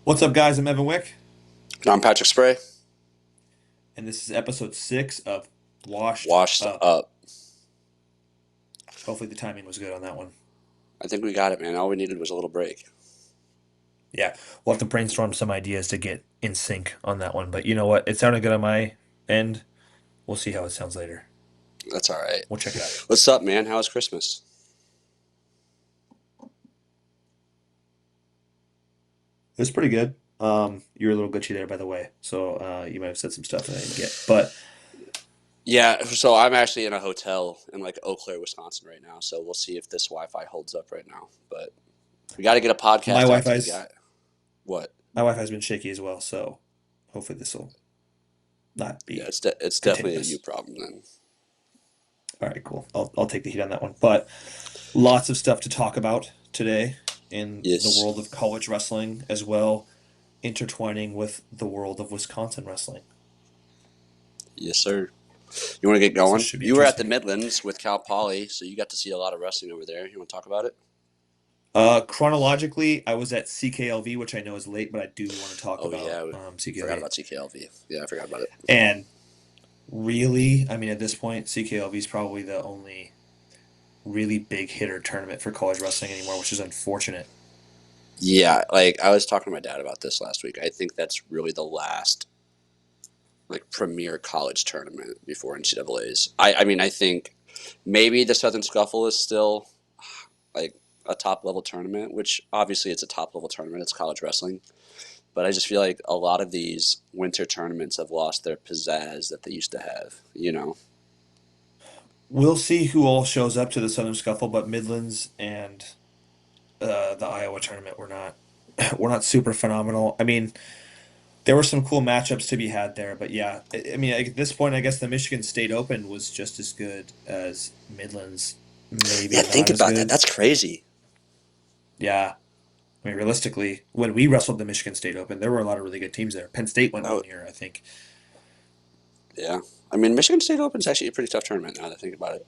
What's up, guys? I'm Evan Wick, I'm Patrick Spray. and this is episode 6 of Washed Washed Up. up. Hopefully, the timing was good on that one. I think we got it, man. All we needed was a little break. Yeah, we'll have to brainstorm some ideas to get in sync on that one. But you know what? It sounded good on my end. We'll see how it sounds later. That's all right. We'll check it out. What's up, man? How was Christmas? It was pretty good. You were a little glitchy there, by the way, so you might have said some stuff that I didn't get. But Yeah, so I'm actually in a hotel in like Eau Claire, Wisconsin right now. So we'll see if this Wi-Fi holds up right now. But we got to get a my podcast out to the Wi-Fi's guy. What? my Wi-Fi's been shaky as well, so hopefully this will not Yeah, be it's definitely a you continuous. problem then. All right, cool. I'll take the heat on that one. But lots of stuff to talk about today in the world Yes, of college wrestling as well, intertwining with the world of Wisconsin wrestling. yes, sir. You want to get So it going? should be You were at the interesting. Midlands with Cal Poly, so you got to see a lot of wrestling over there. You want to talk about it? Chronologically, I was at CKLV, which I know is late, but I do want to talk Oh about yeah, forgot CKLV. about CKLV. Yeah, I forgot about it. And really, I mean, at this point, CKLV is probably the only really big hitter tournament for college wrestling anymore, which is unfortunate. Yeah, like I was talking to my dad about this last week. I think that's really the last like premier college tournament before NCAA's. I mean, I think maybe the Southern Scuffle is still like a top level tournament, which obviously it's a top level tournament. It's college wrestling, but I just feel like a lot of these winter tournaments have lost their pizzazz that they used to have. You know? We'll see who all shows up to the Southern Scuffle, but Midlands and the Iowa tournament were not were not super phenomenal. I mean, there were some cool matchups to be had there, but yeah, I mean, at this point, I guess the Michigan State Open was just as good as Midlands, Yeah, maybe not think as about that. good. That's crazy. Yeah, I mean, realistically, when we wrestled the Michigan State Open, there were a lot of really good teams there. Penn State went Oh, 1 year, I think. yeah. I mean, Michigan State Open is actually a pretty tough tournament now that I think about it.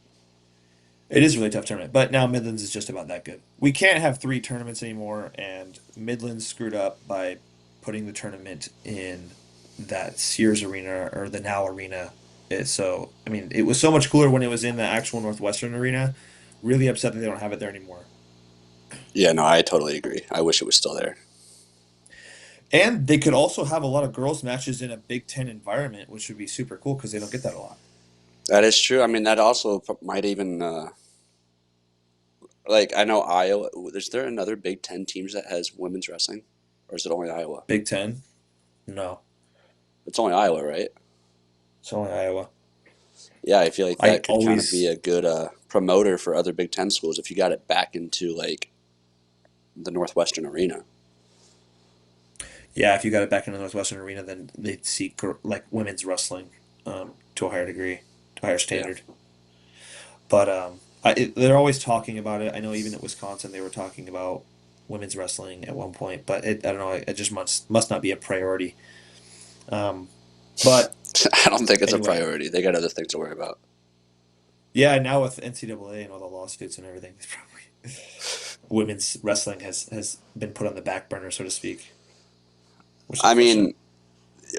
It is a really tough tournament, but now Midlands is just about that good. We can't have three tournaments anymore, and Midlands screwed up by putting the tournament in that Sears Arena or the Now Arena. So, I mean, it was so much cooler when it was in the actual Northwestern Arena. Really upset that they don't have it there anymore. Yeah, no, I totally agree. I wish it was still there. And they could also have a lot of girls' matches in a Big Ten environment, which would be super cool because they don't get that a lot. That is true. I mean, that also might even like I know Iowa. Is there another Big Ten teams that has women's wrestling, or is it only Iowa? Big Ten? No, It's only Iowa, right? it's only Iowa. Yeah, I feel like I that could kind of be always a good promoter for other Big Ten schools if you got it back into like the Northwestern arena. Yeah, if you got it back in the Northwestern Arena, then they'd see like women's wrestling to a higher degree, to a higher Yeah, standard. But they're always talking about it. I know even at Wisconsin they were talking about women's wrestling at one point, but I don't know. It just must not be a priority. Um, but I don't think it's a anyway, priority. They got other things to worry about. yeah. Now with NCAA and all the lawsuits and everything, it's probably women's wrestling has been put on the back burner, so to speak, which is I unfortunate. mean,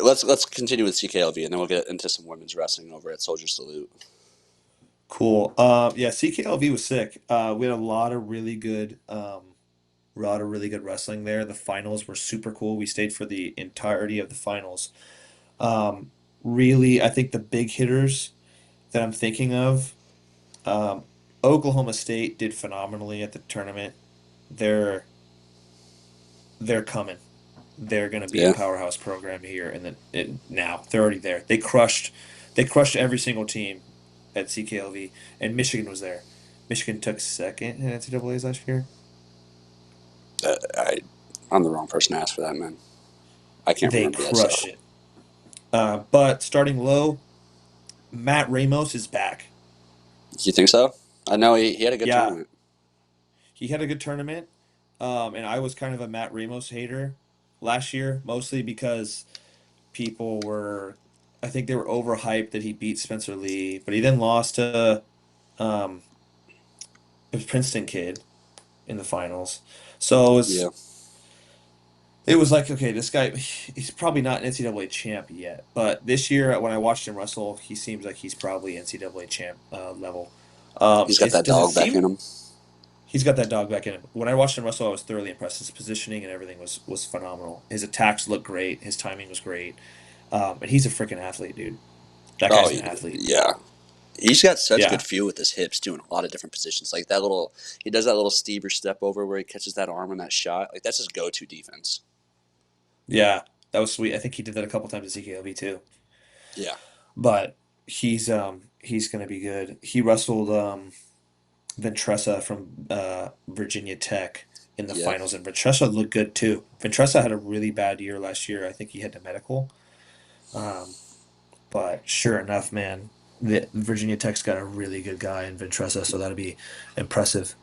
let's continue with CKLV and then we'll get into some women's wrestling over at Soldier Salute. Cool. Yeah, CKLV was sick. We had a lot of really good wrestling there. The finals were super cool. We stayed for the entirety of the finals. Um, Really, I think the big hitters that I'm thinking of, um, Oklahoma State did phenomenally at the tournament. They're they're coming. They're going to be a Yeah, powerhouse program here, and now they're already there. They crushed every single team at CKLV, and Michigan was there. Michigan took second in NCAA's last year. I I'm the wrong person to ask for that, man. I can't They remember that crushed stuff. it. But starting low, Matt Ramos is back. You think so? I know he had a good Yeah, tournament. he had a good tournament. And I was kind of a Matt Ramos hater last year, mostly because people were, I think they were overhyped that he beat Spencer Lee, but he then lost to um, it was Princeton kid in the finals. So Yeah, it was like, okay, this guy, he's probably not an NCAA champ yet, but this year when I watched him wrestle, he seems like he's probably NCAA champ level. He's got that Does it dog back in seem him. he's got that dog back in him? When I watched him wrestle, I was thoroughly impressed. His positioning and everything was phenomenal. His attacks looked great. His timing was great. And he's a freaking athlete, dude. That Oh guy's an athlete. yeah, he's got such good Yeah, feel with his hips too in a lot of different positions. Like that little, he does that little Stever step over where he catches that arm on that shot. Like that's his go-to defense. yeah, that was sweet. I think he did that a couple times at CKLV too. Yeah. But he's gonna be good. He wrestled Ventressa from Virginia Tech in the Yep. finals, and Ventressa looked good too. Ventressa had a really bad year last year. I think he had to medical. Um, but sure enough, man, the Virginia Tech's got a really good guy in Ventressa, so that'll be impressive.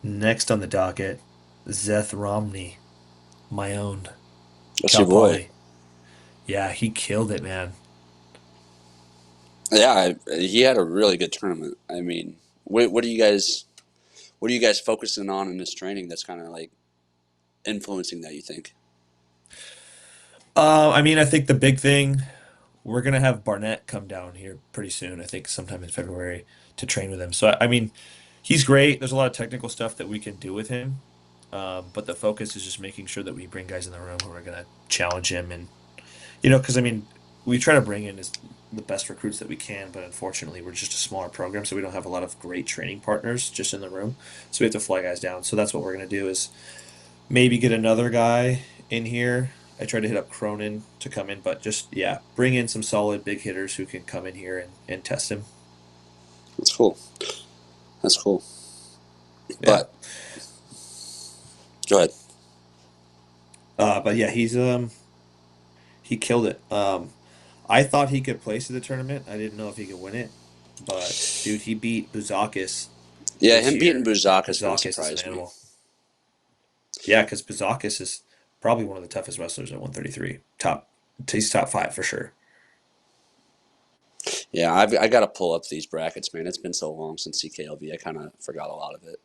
Next on the docket, Zeth Romney, my own That's your Cal boy. Poly. Yeah, he killed it, man. Yeah, he had a really good tournament. I mean, what are you guys? What are you guys focusing on in this training? That's kind of like influencing that. You think? I mean, I think the big thing we're gonna have Barnett come down here pretty soon. I think sometime in February to train with him. So I mean, he's great. There's a lot of technical stuff that we can do with him, but the focus is just making sure that we bring guys in the room who are gonna challenge him, and because I mean, we try to bring in the best recruits that we can, but unfortunately, we're just a smaller program, so we don't have a lot of great training partners just in the room. So we have to fly guys down. So that's what we're gonna do is maybe get another guy in here. I tried to hit up Cronin to come in, but just yeah, bring in some solid big hitters who can come in here and test him. That's cool. That's cool. Yeah. But go ahead. But yeah, he killed it. I thought he could place in the tournament. I didn't know if he could win it, but dude, he beat Buzakis Yeah, this him beating year, and Buzakis kind of Buzakis is an surprised me. animal. Yeah, because Buzakis is probably one of the toughest wrestlers at 133. He's top five for sure. Yeah, I got to pull up these brackets, man. It's been so long since CKLV. I kind of forgot a lot of it.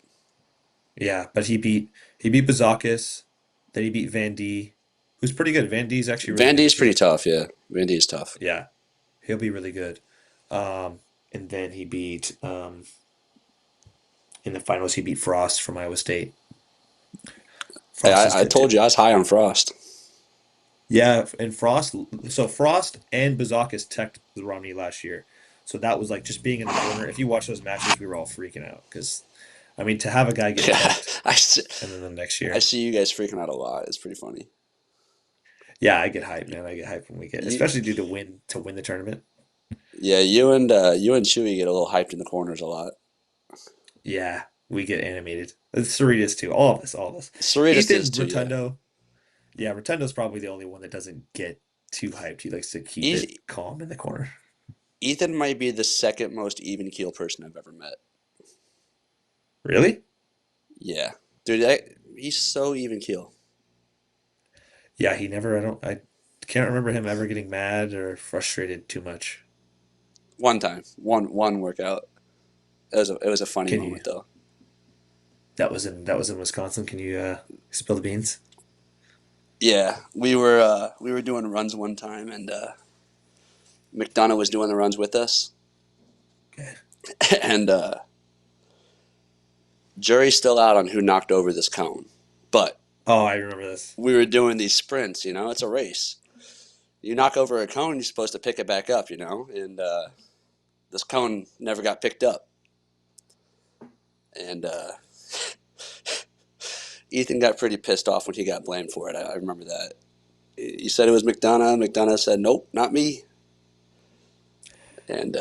Yeah, but he beat Bazakis, then he beat Van D, who's pretty good. Van D is actually really Van good D's this pretty year. tough. Yeah, Van D is tough. Yeah, he'll be really good. And then in the finals he beat Frost from Iowa State. Hey, Frost is I good told too. you I was high on Frost. Yeah, and Frost and Bazakis teched the Romney last year. So that was like just being in the corner. If you watch those matches, we were all freaking out because I mean to have a guy get Yeah, teched I see, and then the next I year. see you guys freaking out a lot. It's pretty funny. Yeah, I get hyped, man. I get hyped when we get, You, especially due to win the tournament. yeah, you and Chewy get a little hyped in the corners a lot. Yeah, we get animated. Cerritos too. All of us. Cerritos does Ethan too. Yeah, Rotundo. Yeah, Rotundo's probably the only one that doesn't get too hyped. He likes to keep it E- calm in the corner. Ethan might be the second most even keel person I've ever met. Really? Yeah, dude, he's so even keel. Yeah, he never. I can't remember him ever getting mad or frustrated too much. One time, one workout. It was a funny Can you? moment though. That was in Wisconsin. Can you spill the beans? Yeah, we were doing runs one time, and McDonough was doing the runs with us, Okay. and jury's still out on who knocked over this cone. But Oh, I remember this. we were doing these sprints. It's a race. You knock over a cone, you're supposed to pick it back up. And this cone never got picked up, and Ethan got pretty pissed off when he got blamed for it. I remember that. He said it was McDonough. McDonough said, "Nope, not me." And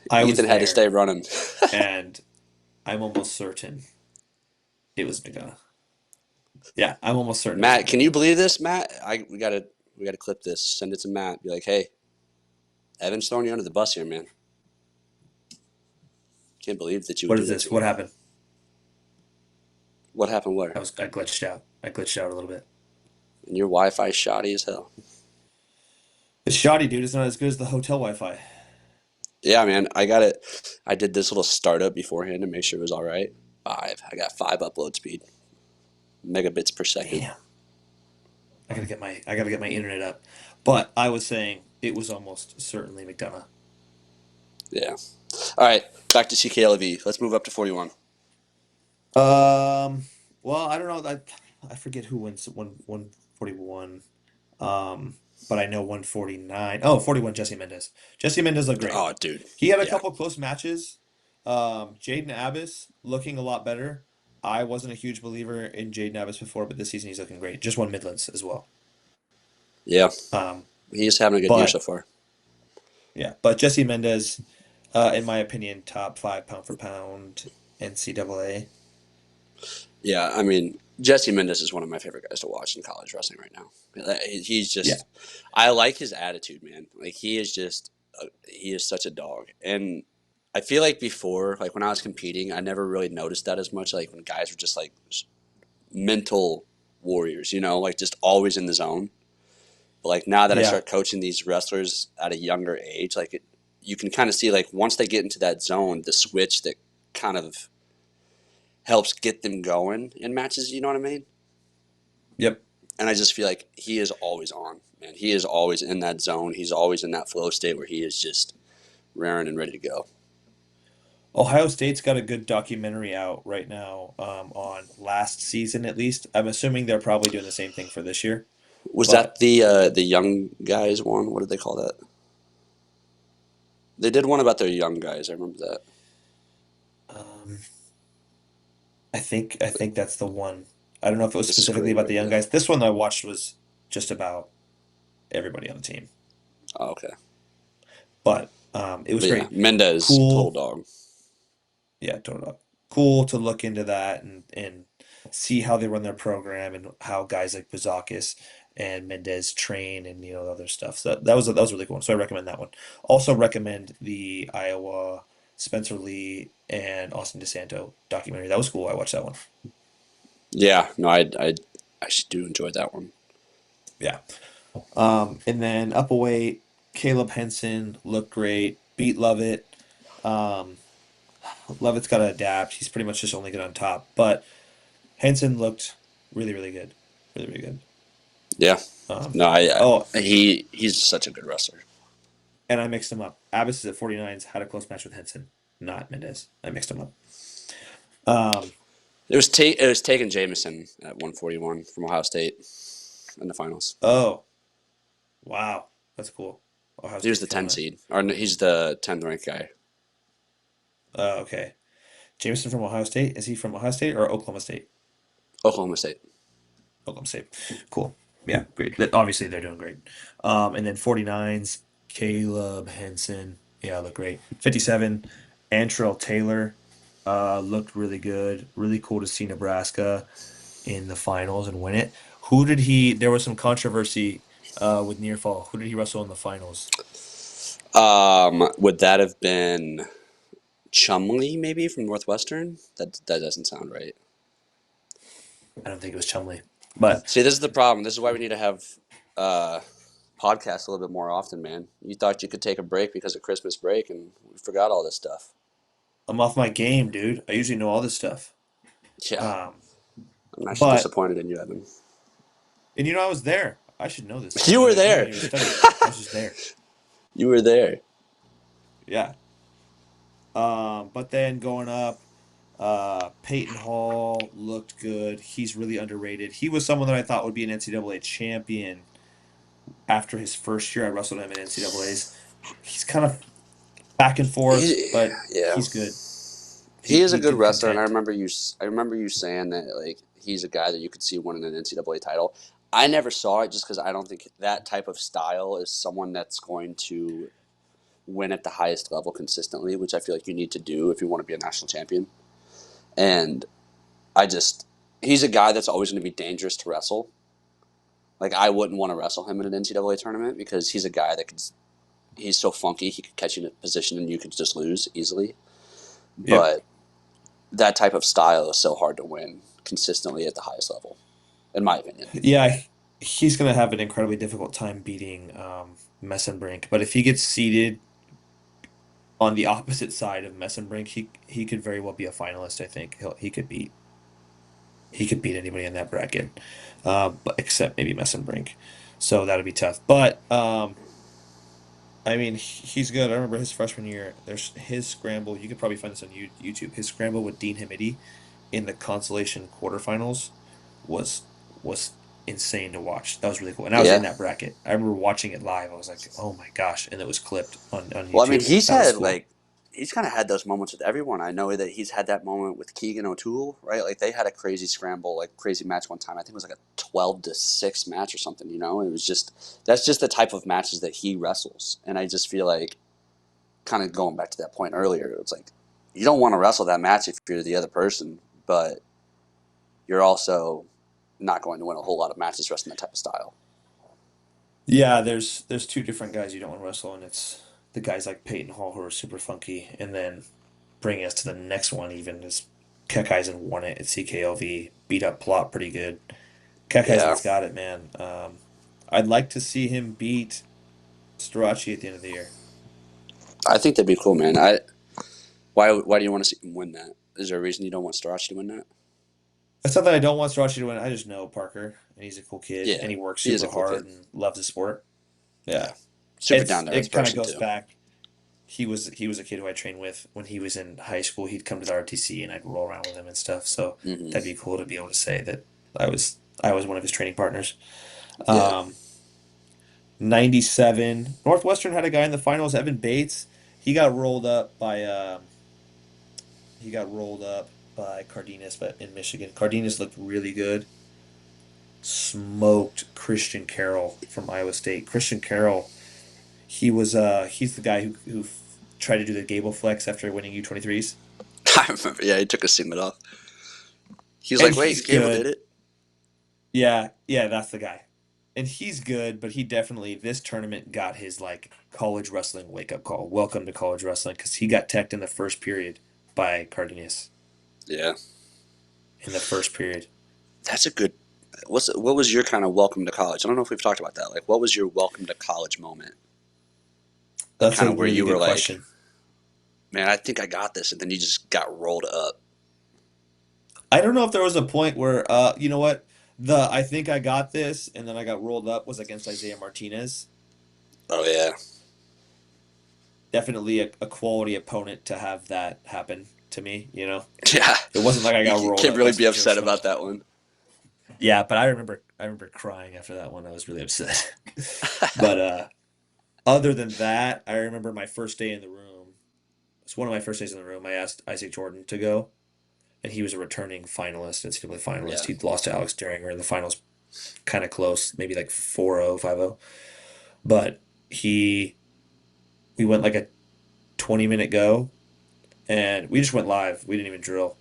I was Ethan had to there, stay running. and I'm almost certain it was McDonough. Yeah, I'm almost certain it was Matt, can you McDonough. believe this, Matt? We gotta clip this. Send it to Matt. Be like, hey, Evan's throwing you under the bus here, man. Can't believe that you would What do is that this? to What him. happened? What happened where? I glitched out. I glitched out a little bit. And your Wi-Fi shoddy as hell. It's shoddy, dude. It's not as good as the hotel Wi-Fi. Yeah, man. I got it. I did this little startup beforehand to make sure it was all right. Five. I got 5 upload speed, megabits per second. Damn. I gotta get my internet up. But I was saying it was almost certainly McDonough. Yeah. All right, back to CKLV. Let's move up to 41. Um, well, I don't know. I forget who wins 141. But I know 149. Oh, 41 Jesse Mendez. Jesse Mendez looked great. Oh, dude. He had a Yeah. couple close matches. Jaden Abbas looking a lot better. I wasn't a huge believer in Jaden Abbas before, but this season he's looking great. Just won Midlands as well. Yeah. Um, He's having a good year so but far. yeah, but Jesse Mendez, in my opinion, top five pound for pound NCAA. Yeah, I mean, Jesse Mendez is one of my favorite guys to watch in college wrestling right now. He's Yeah, just, I like his attitude, man. Like he is just, he is such a dog. And I feel like before, like when I was competing, I never really noticed that as much. Like when guys were just like mental warriors, like just always in the zone. But like now that I yeah, start coaching these wrestlers at a younger age, you can kind of see like once they get into that zone, the switch that kind of helps get them going in matches. You know what I mean? yep. And I just feel like he is always on, man. He is always in that zone. He's always in that flow state where he is just raring and ready to go. Ohio State's got a good documentary out right now, on last season at least. I'm assuming they're probably doing the same thing for this year, Was that but the young guys one? What did they call that? They did one about their young guys. I remember that. um, I think that's the one. I don't know if it was This is specifically great about the right young here. guys. This one I watched was just about everybody on the team, Oh, okay. but it was But yeah, great. Mendez, total Cool, dog. yeah, totally cool to look into that and see how they run their program and how guys like Buzakis and Mendez train and other stuff. So that was a really cool one. So I recommend that one. Also recommend the Iowa Spencer Lee and Austin DeSanto documentary. That was cool. I watched that one. Yeah, no, I do enjoy that one. Yeah. And then up away, Caleb Henson looked great. Beat Lovett. Um, Lovett's got to adapt. He's pretty much just only good on top, but Henson looked really, really good. Really, really good. Yeah, Um, no, oh, he's such a good wrestler. and I mixed them up. Abbas is at 49s, had a close match with Henson, not Mendez. I mixed them up. Um, It was taken Jameson at 141 from Ohio State in the finals. oh, wow. That's cool. Ohio He was State's the killing 10 it. seed, or no, he's the 10th ranked guy. Okay. Jameson from Ohio State. Is he from Ohio State or Oklahoma State? Oklahoma State. Oklahoma State. Cool. Yeah, great. Obviously, they're doing great. And then 49s, Caleb Henson. Yeah, look great. 57, Antrell Taylor looked really good. Really cool to see Nebraska in the finals and win it. Who did he? There was some controversy with near fall. Who did he wrestle in the finals? Would that have been Chumley maybe from Northwestern? That doesn't sound right. I don't think it was Chumley, but See, this is the problem. This is why we need to have uh, podcasts a little bit more often, man. You thought you could take a break because of Christmas break, and we forgot all this stuff. I'm off my game, dude. I usually know all this stuff. Yeah, Um, I'm actually but disappointed in you, Evan. and I was there. I should know this stuff. You I were don't even there. need to study it. I was just there. You were there. Yeah. But then going up, Peyton Hall looked good. He's really underrated. He was someone that I thought would be an NCAA champion after his first year. I wrestled him in NCAA's. He's kind of back and forth, He, but yeah, he's good. he is a He good can wrestler, and I contend. remember you. I remember you saying that like he's a guy that you could see winning an NCAA title. I never saw it just because I don't think that type of style is someone that's going to win at the highest level consistently, which I feel like you need to do if you want to be a national champion. And I just, he's a guy that's always going to be dangerous to wrestle. Like I wouldn't want to wrestle him in an NCAA tournament because he's a guy that could. He's so funky. He could catch you in a position and you could just lose easily. Yep. But that type of style is so hard to win consistently at the highest level, in my opinion. Yeah, he's going to have an incredibly difficult time beating Messenbrink. But if he gets seated on the opposite side of Messenbrink, he could very well be a finalist. I think he could beat. he could beat anybody in that bracket, but except maybe Messenbrink. So that'd be tough. But I mean, he's good. I remember his freshman year. There's his scramble. You could probably find this on YouTube. His scramble with Dean Hamidi in the consolation quarterfinals was was insane to watch. That was really cool. And I was in Yeah. that bracket. I remember watching it live. I was like, "Oh my gosh!" And it was clipped on Well, I mean, YouTube. That was cool. he's kind of had those moments with everyone. I know that he's had that moment with Keegan O'Toole, right? Like they had a crazy scramble, like crazy match one time. I think it was like a 12-6 match or something. It was just that's just the type of matches that he wrestles, and I just feel like kind of going back to that point earlier, it's like you don't want to wrestle that match if you're the other person, but you're also not going to win a whole lot of matches wrestling that type of style. Yeah, there's two different guys you don't want to wrestle, and it's the guys like Peyton Hall who are super funky, and then bringing us to the next one even is Kekheisen won it at CKLV, beat up Plot pretty good. Yeah, Kekheisen's got it, man. I'd like to see him beat Strachey at the end of the year. I think that'd be cool, man. Why do you want to see him win that? Is there a reason you don't want Starachi to win that? It's not that I don't want Strachey to win. I just know Parker, and he's a cool kid, Yeah, and he works he is a super cool hard kid. and loves the sport. Yeah, Yeah, super down to earth it kind of person goes too. back. He was a kid who I trained with when he was in high school. He'd come to the RTC, and I'd roll around with him and stuff. So that'd Hmm. be cool to be able to say that I was one of his training partners. Yeah, Um, 97 Northwestern had a guy in the finals, Evan Bates. He got rolled up by Cardenas, but in Michigan. Cardenas looked really good. Smoked Christian Carroll from Iowa State. Christian Carroll, he's the guy who tried to do the Gable flex after winning U23s. I remember. Yeah, he took a segment off. He was And like, he's "Wait, Gable did good. it." Yeah, yeah, that's the guy. And he's good, but he definitely this tournament got his like college wrestling wake up call. Welcome to college wrestling because he got teched in the first period by Cardenas Yeah, in the first period. that's a good. What was your kind of welcome to college? I don't know if we've talked about that. Like, what was your welcome to college moment? Like, That's kind a of where really you were good like, question. "Man, I think I got this," and then you just got rolled up. I don't know if there was a point where you know what? The I think I got this and then I got rolled up was against Isaiah Martinez. Oh yeah, Definitely a quality opponent to have that happen to me. yeah. It wasn't like I got You rolled can't up by really be some Joe upset Schmo. about that one. Yeah, but I remember crying after that one. I was really upset. But other than that, I remember my first day in the room. It's one of my first days in the room. I asked Isaac Jordan to go, and he was a returning finalist, NCAA finalist. Yeah. He'd lost to Alex Deringer in the finals, kind of close, maybe like 4-0, 5-0. But he, we went like a 20-minute go, and we just went live. We didn't even drill.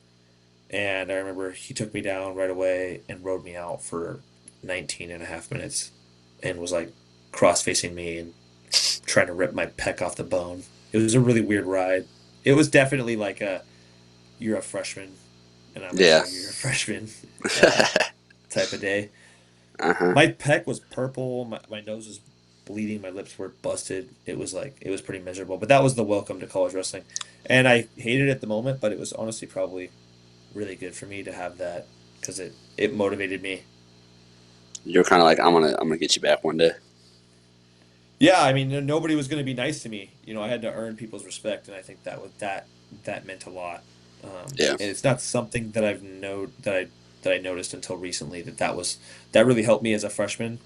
And I remember he took me down right away and rode me out for 19 and a half minutes and was like cross facing me and trying to rip my pec off the bone. It was a really weird ride. It was definitely like you're a freshman and I'm gonna Yeah. show you you're a freshman uh, type of day. Uh huh. My pec was purple. My nose was bleeding. My lips were busted. It was pretty miserable. But that was the welcome to college wrestling, and I hated it at the moment. But it was honestly probably really good for me to have that because it motivated me. You're kind of like, I'm gonna get you back one day. Yeah, I mean, nobody was going to be nice to me. I had to earn people's respect, and I think that meant a lot. Yeah. And it's not something that I've know that I noticed until recently that really helped me as a freshman.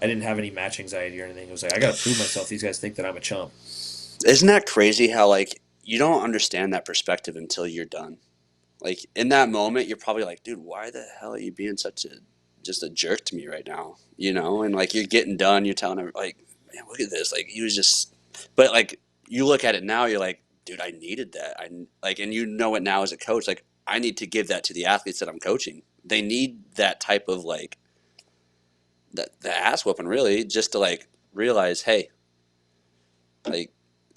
I didn't have any match anxiety or anything. It was like I got to prove myself. These guys think that I'm a chump. Isn't that crazy how like you don't understand that perspective until you're done? Like in that moment, you're probably like, dude, why the hell are you being such a just a jerk to me right now? And like you're getting done, you're telling her like, man, look at this. Like he was just, but like you look at it now, you're like, dude, I needed that. I like, and you know it now as a coach. Like I need to give that to the athletes that I'm coaching. They need that type of like that the ass whooping really just to like realize, hey, like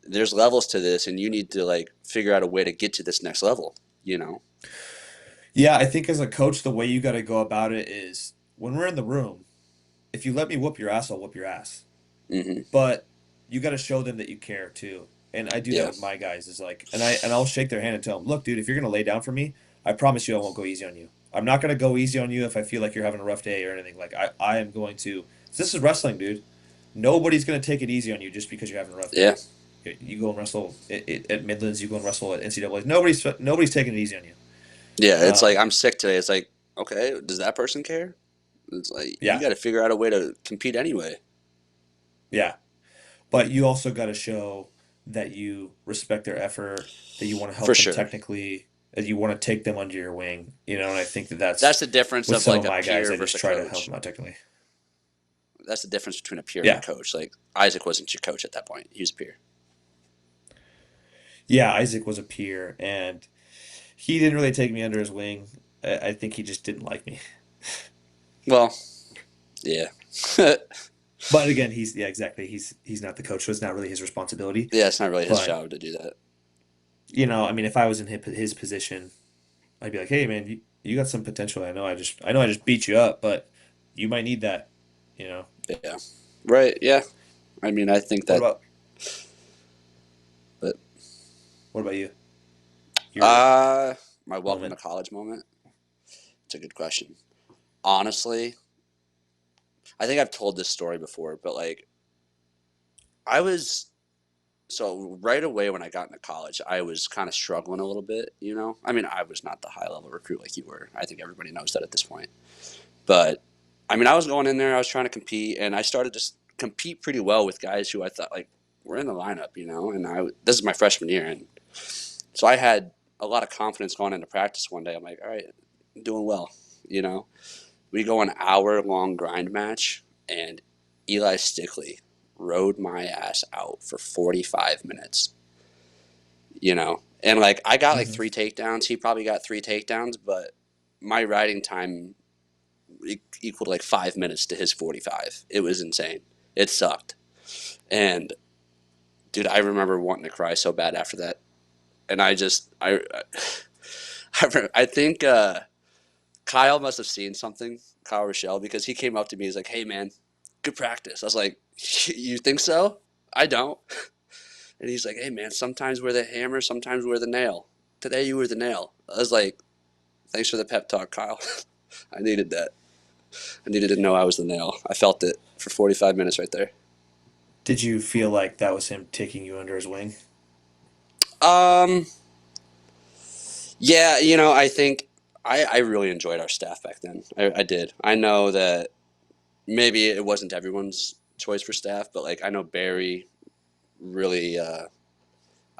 there's levels to this, and you need to like figure out a way to get to this next level. You know? Yeah, I think as a coach, the way you got to go about it is when we're in the room. If you let me whoop your ass, I'll whoop your ass. Mm-hmm. But you got to show them that you care too. And I do that Yeah. with my guys is like, and I'll shake their hand and tell them, look, dude, if you're gonna lay down for me, I promise you I won't go easy on you. I'm not gonna go easy on you if I feel like you're having a rough day or anything. Like I am going to. This is wrestling, dude. Nobody's gonna take it easy on you just because you're having a rough Yeah, day. You go and wrestle at Midlands. You go and wrestle at NCAA. Nobody's taking it easy on you. yeah. It's like Um, I'm sick today. It's like, okay, does that person care? It's like you yeah, got to figure out a way to compete anyway. yeah. But you also got to show that you respect their effort, that you want to For help them sure. technically, that you want to take them under your wing. And I think that that's That's the difference with of some like of a my guys. peer I just versus a try to help coach. them out technically. That's the difference between a peer and a Yeah, coach. Like Isaac wasn't your coach at that point. He was a peer. yeah. Isaac was a peer, and he didn't really take me under his wing. I think he just didn't like me. Well, yeah. But again, yeah, exactly. He's not the coach, so it's not really his responsibility. Yeah, it's not really his But job to do that. I mean, if I was in his position, I'd be like, "Hey, man, you got some potential. I know I just beat you up, but you might need that." You know. Yeah. Right. Yeah. I mean, I think What that, about but what about you? Your uh, my welcome to moment. college moment. It's a good question. Honestly, I think I've told this story before, but like I was so right away when I got into college, I was kind of struggling a little bit. I mean, I was not the high level recruit like you were. I think everybody knows that at this point. But I mean, I was going in there, I was trying to compete, and I started to compete pretty well with guys who I thought like were in the lineup, And this is my freshman year, and so I had a lot of confidence going into practice one day. I'm like, all right, I'm doing well, you know. We go an hour long grind match, and Eli Stickley rode my ass out for 45 minutes, And like I got like Hmm. 3 takedowns. He probably got 3 takedowns, but my riding time equaled like 5 minutes to his 45. It was insane. It sucked. And dude, I remember wanting to cry so bad after that. And I think Kyle must have seen something, Kyle Rochelle, because he came up to me. He's like, "Hey man, good practice." I was like, "You think so? I don't." And he's like, "Hey man, sometimes we're the hammer, sometimes we're the nail. Today you were the nail." I was like, "Thanks for the pep talk, Kyle." I needed that. I needed to know I was the nail. I felt it for 45 minutes right there. Did you feel like that was him taking you under his wing? Um, yeah, I think I really enjoyed our staff back then. I did. I know that maybe it wasn't everyone's choice for staff, but like I know Barry really.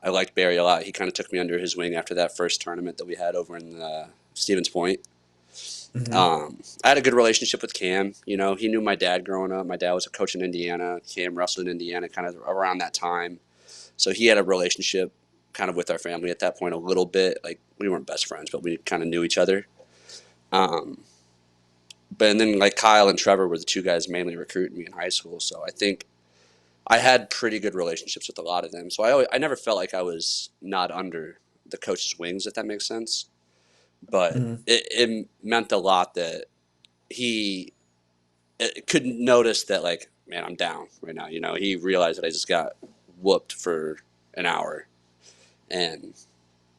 I liked Barry a lot. He kind of took me under his wing after that first tournament that we had over in Stevens Point. Hmm. I had a good relationship with Cam. He knew my dad growing up. My dad was a coach in Indiana. Cam wrestled in Indiana kind of around that time. So he had a relationship kind of with our family at that point a little bit. Like we weren't best friends, but we kind of knew each other. Um, but and then like Kyle and Trevor were the two guys mainly recruiting me in high school. So I think I had pretty good relationships with a lot of them. So I never felt like I was not under the coach's wings, if that makes sense. But Hmm. it meant a lot that he could notice that like, man, I'm down right now. He realized that I just got whooped for an hour, and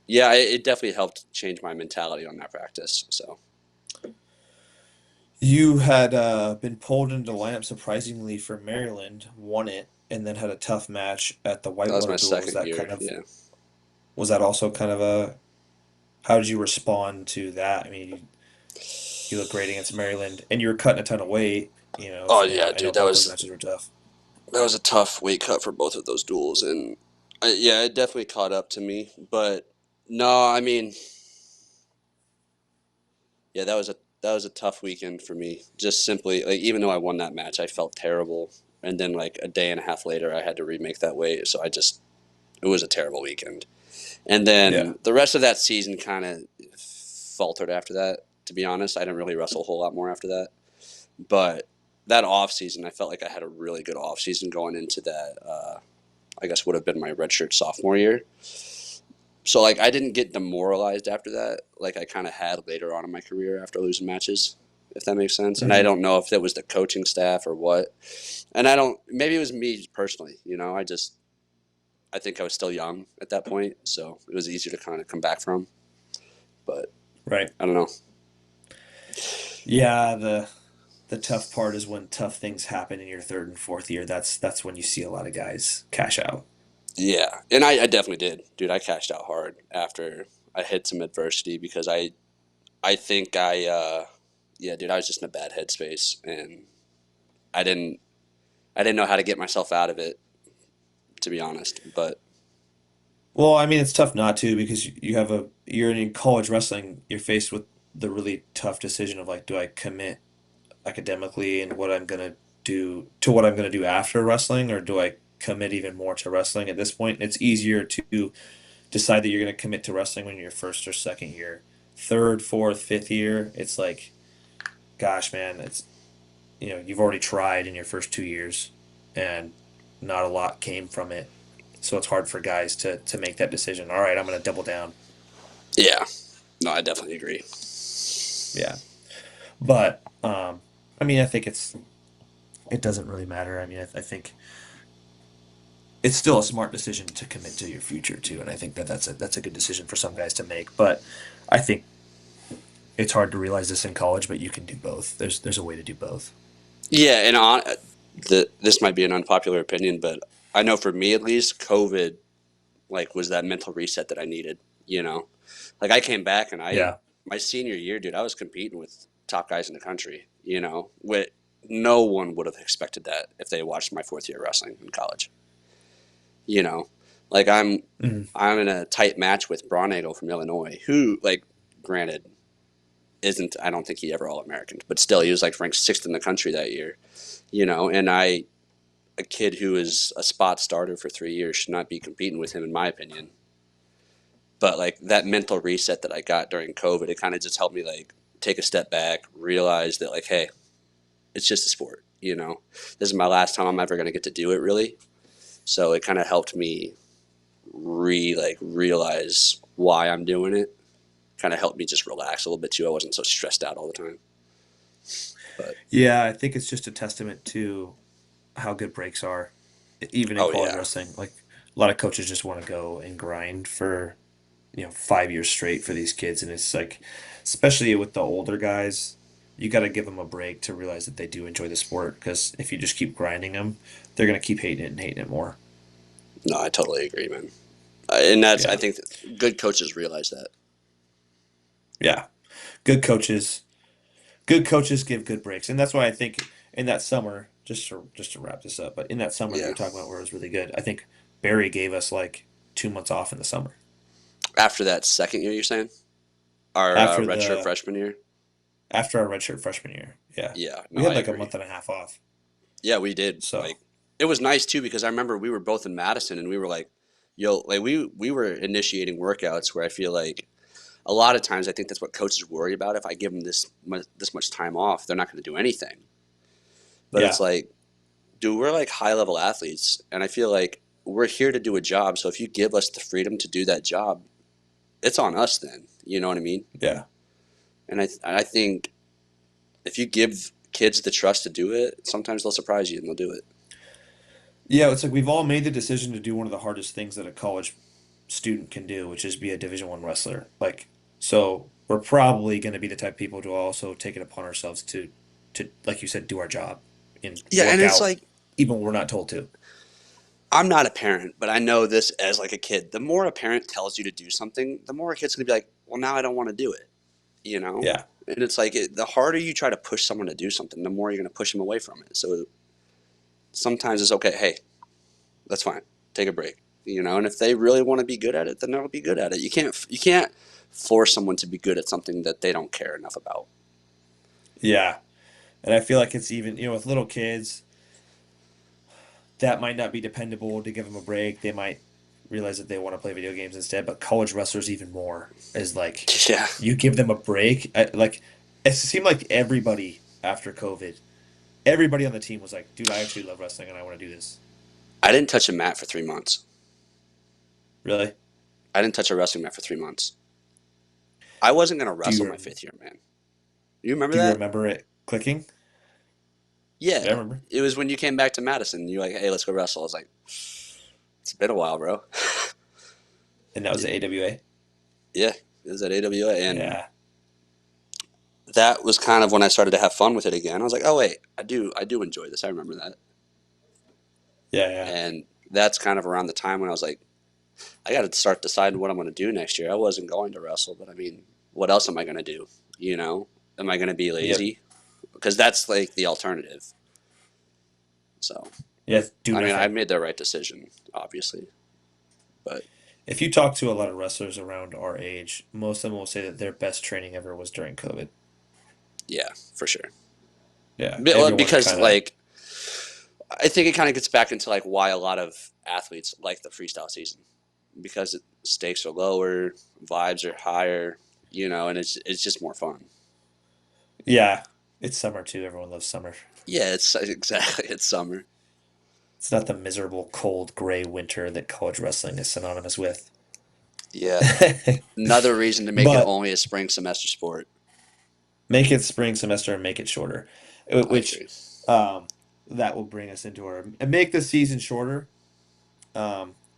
yeah, it definitely helped change my mentality on that practice. So You had been pulled into the lineup surprisingly for Maryland, won it, and then had a tough match at the that was Whitewater my Duel. Was second that year. kind of Yeah. was that also kind of a how did you respond to that? I mean, you look great against Maryland, and you were cutting a ton of weight. Oh And yeah, I know dude, that both those was matches were tough. that was a tough weight cut for both of those duels, and yeah, it definitely caught up to me. But no, I mean, yeah, that was a tough weekend for me. Just simply like, even though I won that match, I felt terrible, and then like a day and a half later, I had to remake that weight. So it was a terrible weekend. And Yeah. then the rest of that season kind of faltered after that. To be honest, I didn't really wrestle a whole lot more after that. But that off season, I felt like I had a really good off season going into that. I guess would have been my redshirt sophomore year. So like I didn't get demoralized after that, like I kind of had later on in my career after losing matches, if that makes sense. And I Hmm. don't know if it was the coaching staff or what. And I don't. Maybe it was me personally. I think I was still young at that point, so it was easier to kind of come back from. But Right. I don't know. Yeah, the tough part is when tough things happen in your third and fourth year. That's when you see a lot of guys cash out. Yeah, and I definitely did, dude. I cashed out hard after I hit some adversity because I think yeah, dude, I was just in a bad headspace and I didn't I didn't know how to get myself out of it, to be honest. But Well, I mean, it's tough not to because you're in college wrestling, you're faced with the really tough decision of like, do I commit academically and what I'm gonna do to what I'm gonna do after wrestling, or do I commit even more to wrestling at this point? It's easier to decide that you're gonna commit to wrestling when you're first or second year. Third, fourth, fifth year, it's like, gosh, man, you've already tried in your first 2 years and not a lot came from it. So it's hard for guys to make that decision. All right, I'm gonna double down. yeah, no, I definitely agree. Yeah. But I mean, I think it doesn't really matter. I mean, I think it's still a smart decision to commit to your future too, and I think that that's a good decision for some guys to make. But I think it's hard to realize this in college, but you can do both. There's a way to do both. Yeah, and this might be an unpopular opinion, but I know for me at least, COVID like was that mental reset that I needed. You know, like I came back and I Yeah. my senior year, dude, I was competing with top guys in the country. You know, with no one would have expected that if they watched my fourth year of wrestling in college. You know, like Mhm. I'm in a tight match with Braunagel from Illinois, who like granted isn't I don't think he ever All American, but still he was like ranked sixth in the country that year. You know, and a kid who is a spot starter for 3 years should not be competing with him, in my opinion. But like that mental reset that I got during COVID, it kind of just helped me like take a step back, realize that like, hey, it's just a sport. You know, this is my last time I'm ever going to get to do it, really. So it kind of helped me realize why I'm doing it. Kind of helped me just relax a little bit too. I wasn't so stressed out all the time. But Yeah, I think it's just a testament to how good breaks are, even in oh college yeah, wrestling. Like a lot of coaches just want to go and grind for 5 years straight for these kids, and it's like, especially with the older guys, you got to give them a break to realize that they do enjoy the sport. Because if you just keep grinding them, they're gonna keep hating it and hating it more. no, I totally agree, man. And that's I Yeah, think good coaches realize that. yeah. Good coaches, good coaches give good breaks, and that's why I think in that summer, just to wrap this up, but in that summer that Yeah. you're talking about where it was really good, I think Barry gave us like 2 months off in the summer After that second year, you're saying our after redshirt the freshman year. after our redshirt freshman year. Yeah, Yeah, no, we I had like a agree. month and a half off. Yeah, we did. So Like, it was nice too because I remember we were both in Madison and we were like, "Yo," like we were initiating workouts where I feel like a lot of times I think that's what coaches worry about. If I give them this much time off, they're not going to do anything. But it's yeah, like, dude, we're like high level athletes, and I feel like we're here to do a job. So if you give us the freedom to do that job, it's on us. Then you know what I mean. yeah. And I think if you give kids the trust to do it, sometimes they'll surprise you and they'll do it. Yeah, it's like we've all made the decision to do one of the hardest things that a college student can do, which is be a Division 1 wrestler. Like, so we're probably going to be the type of people to also take it upon ourselves to like you said, do our job and Yeah, and work it's out like even when we're not told to. I'm not a parent, but I know this as like a kid. The more a parent tells you to do something, the more a kid's gonna be like, "Well, now I don't want to do it," you know. Yeah, And it's like the harder you try to push someone to do something, the more you're gonna push them away from it. So sometimes it's okay. Hey, that's fine. Take a break, you know. And if they really want to be good at it, then they'll be good at it. You can't force someone to be good at something that they don't care enough about. yeah. And I feel like it's even, with little kids, that might not be dependable to give them a break. They might realize that they want to play video games instead, but college wrestlers even more is like Yeah, you give them a break. Like it seemed like everybody after COVID, everybody on the team was like, "Dude, I actually love wrestling and I want to do this." I didn't touch a mat for 3 months. Really? I didn't touch a wrestling mat for 3 months. I wasn't gonna Do wrestle you my rem fifth year, man. You remember do you that? remember it clicking? Yeah, Yeah, I remember. it was when you came back to Madison. You're like, "Hey, let's go wrestle." I was like, "It's been a while, bro." And that was the AWA. Yeah, it was at AWA, and Yeah. that was kind of when I started to have fun with it again. I was like, oh wait, I do enjoy this. I remember that, Yeah, yeah, and that's kind of around the time when I was like, I got to start deciding what I'm going to do next year. I wasn't going to wrestle, but I mean, what else am I going to do? You know, am I going to be yep, lazy? Because that's like the alternative. So, yeah. Do I mean, I nothing. made the right decision, obviously, but If you talk to a lot of wrestlers around our age, most of them will say that their best training ever was during COVID. yeah, for sure. Yeah, Well, everyone because kind of. like I think it kind of gets back into like why a lot of athletes like the freestyle season because stakes are lower, vibes are higher, and it's just more fun. Yeah, it's summer too. Everyone loves summer. Yeah, it's exactly it's summer. It's not the miserable, cold, gray winter that college wrestling is synonymous with. Yeah, another reason to make it But only a spring semester sport. make it spring semester and make it shorter, I which agree. um, that will bring us into our and make the season shorter.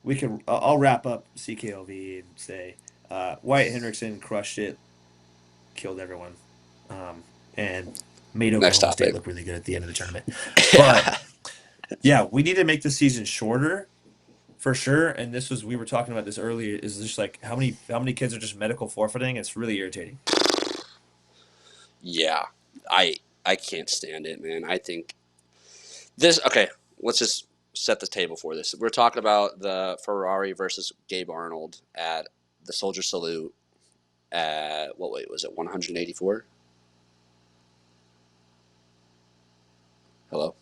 We can. I'll wrap up CKLV and say Wyatt Hendrickson crushed it, killed everyone, and made Next Oklahoma State topic. look really good at the end of the tournament. But Yeah. yeah, we need to make the season shorter for sure. And this was we were talking about this earlier. Is just like how many kids are just medical forfeiting? It's really irritating. Yeah. I I can't stand it, man. I think this okay, let's just set the table for this. We're talking about the Ferrari versus Gabe Arnold at the Soldier Salute at what weight was it? 184? Hello?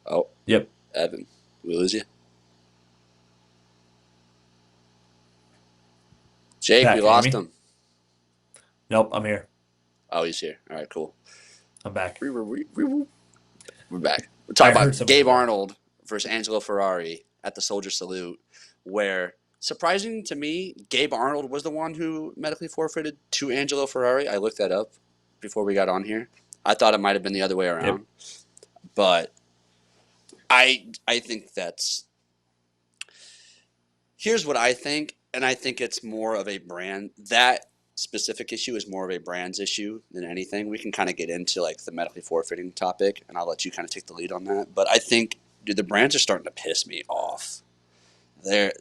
Oh, Yep. Evan. Did we lose you? Jake, we Pat, can you hear lost me? him. Nope, I'm here. Oh, he's here. All right, cool. I'm back. We're back. We're I talking heard about somebody Gabe though. Arnold versus Angelo Ferrari at the Soldier Salute, where surprising to me, Gabe Arnold was the one who medically forfeited to Angelo Ferrari. I looked that up before we got on here. I thought it might have been the other way Yep. around, but I think that's here's what I think, and I think it's more of a brand that specific issue is more of a brand's issue than anything. We can kind of get into like the medically forfeiting topic, and I'll let you kind of take the lead on that. But I think, dude, the brands are starting to piss me off. They're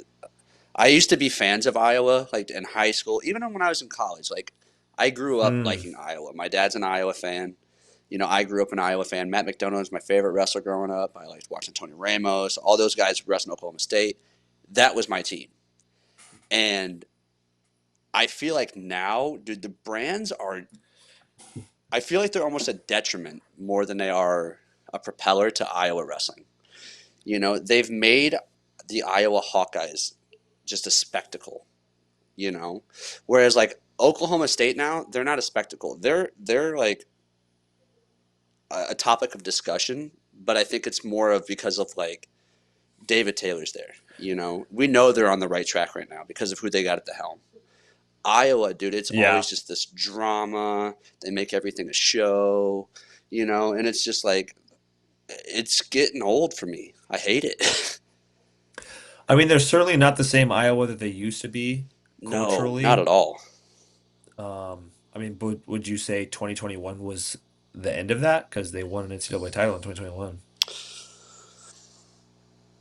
I used to be fans of Iowa, like in high school, even when I was in college. Like I grew up Mm. liking Iowa. My dad's an Iowa fan. I grew up an Iowa fan. Matt McDonough was my favorite wrestler growing up. I liked watching Tony Ramos. All those guys wrestling Oklahoma State. That was my team. And I feel like now, dude, the brands are. I feel like they're almost a detriment more than they are a propeller to Iowa wrestling. They've made the Iowa Hawkeyes just a spectacle. Whereas like Oklahoma State now, they're not a spectacle. They're like a topic of discussion, but I think it's more of because of like David Taylor's there. We know they're on the right track right now because of who they got at the helm. Iowa, dude, it's Yeah. always just this drama. They make everything a show, and it's just like it's getting old for me. I hate it. I mean, they're certainly not the same Iowa that they used to be No, not culturally. at all. I mean, would you say 2021 was the end of that? Because they won an NCAA title in 2021.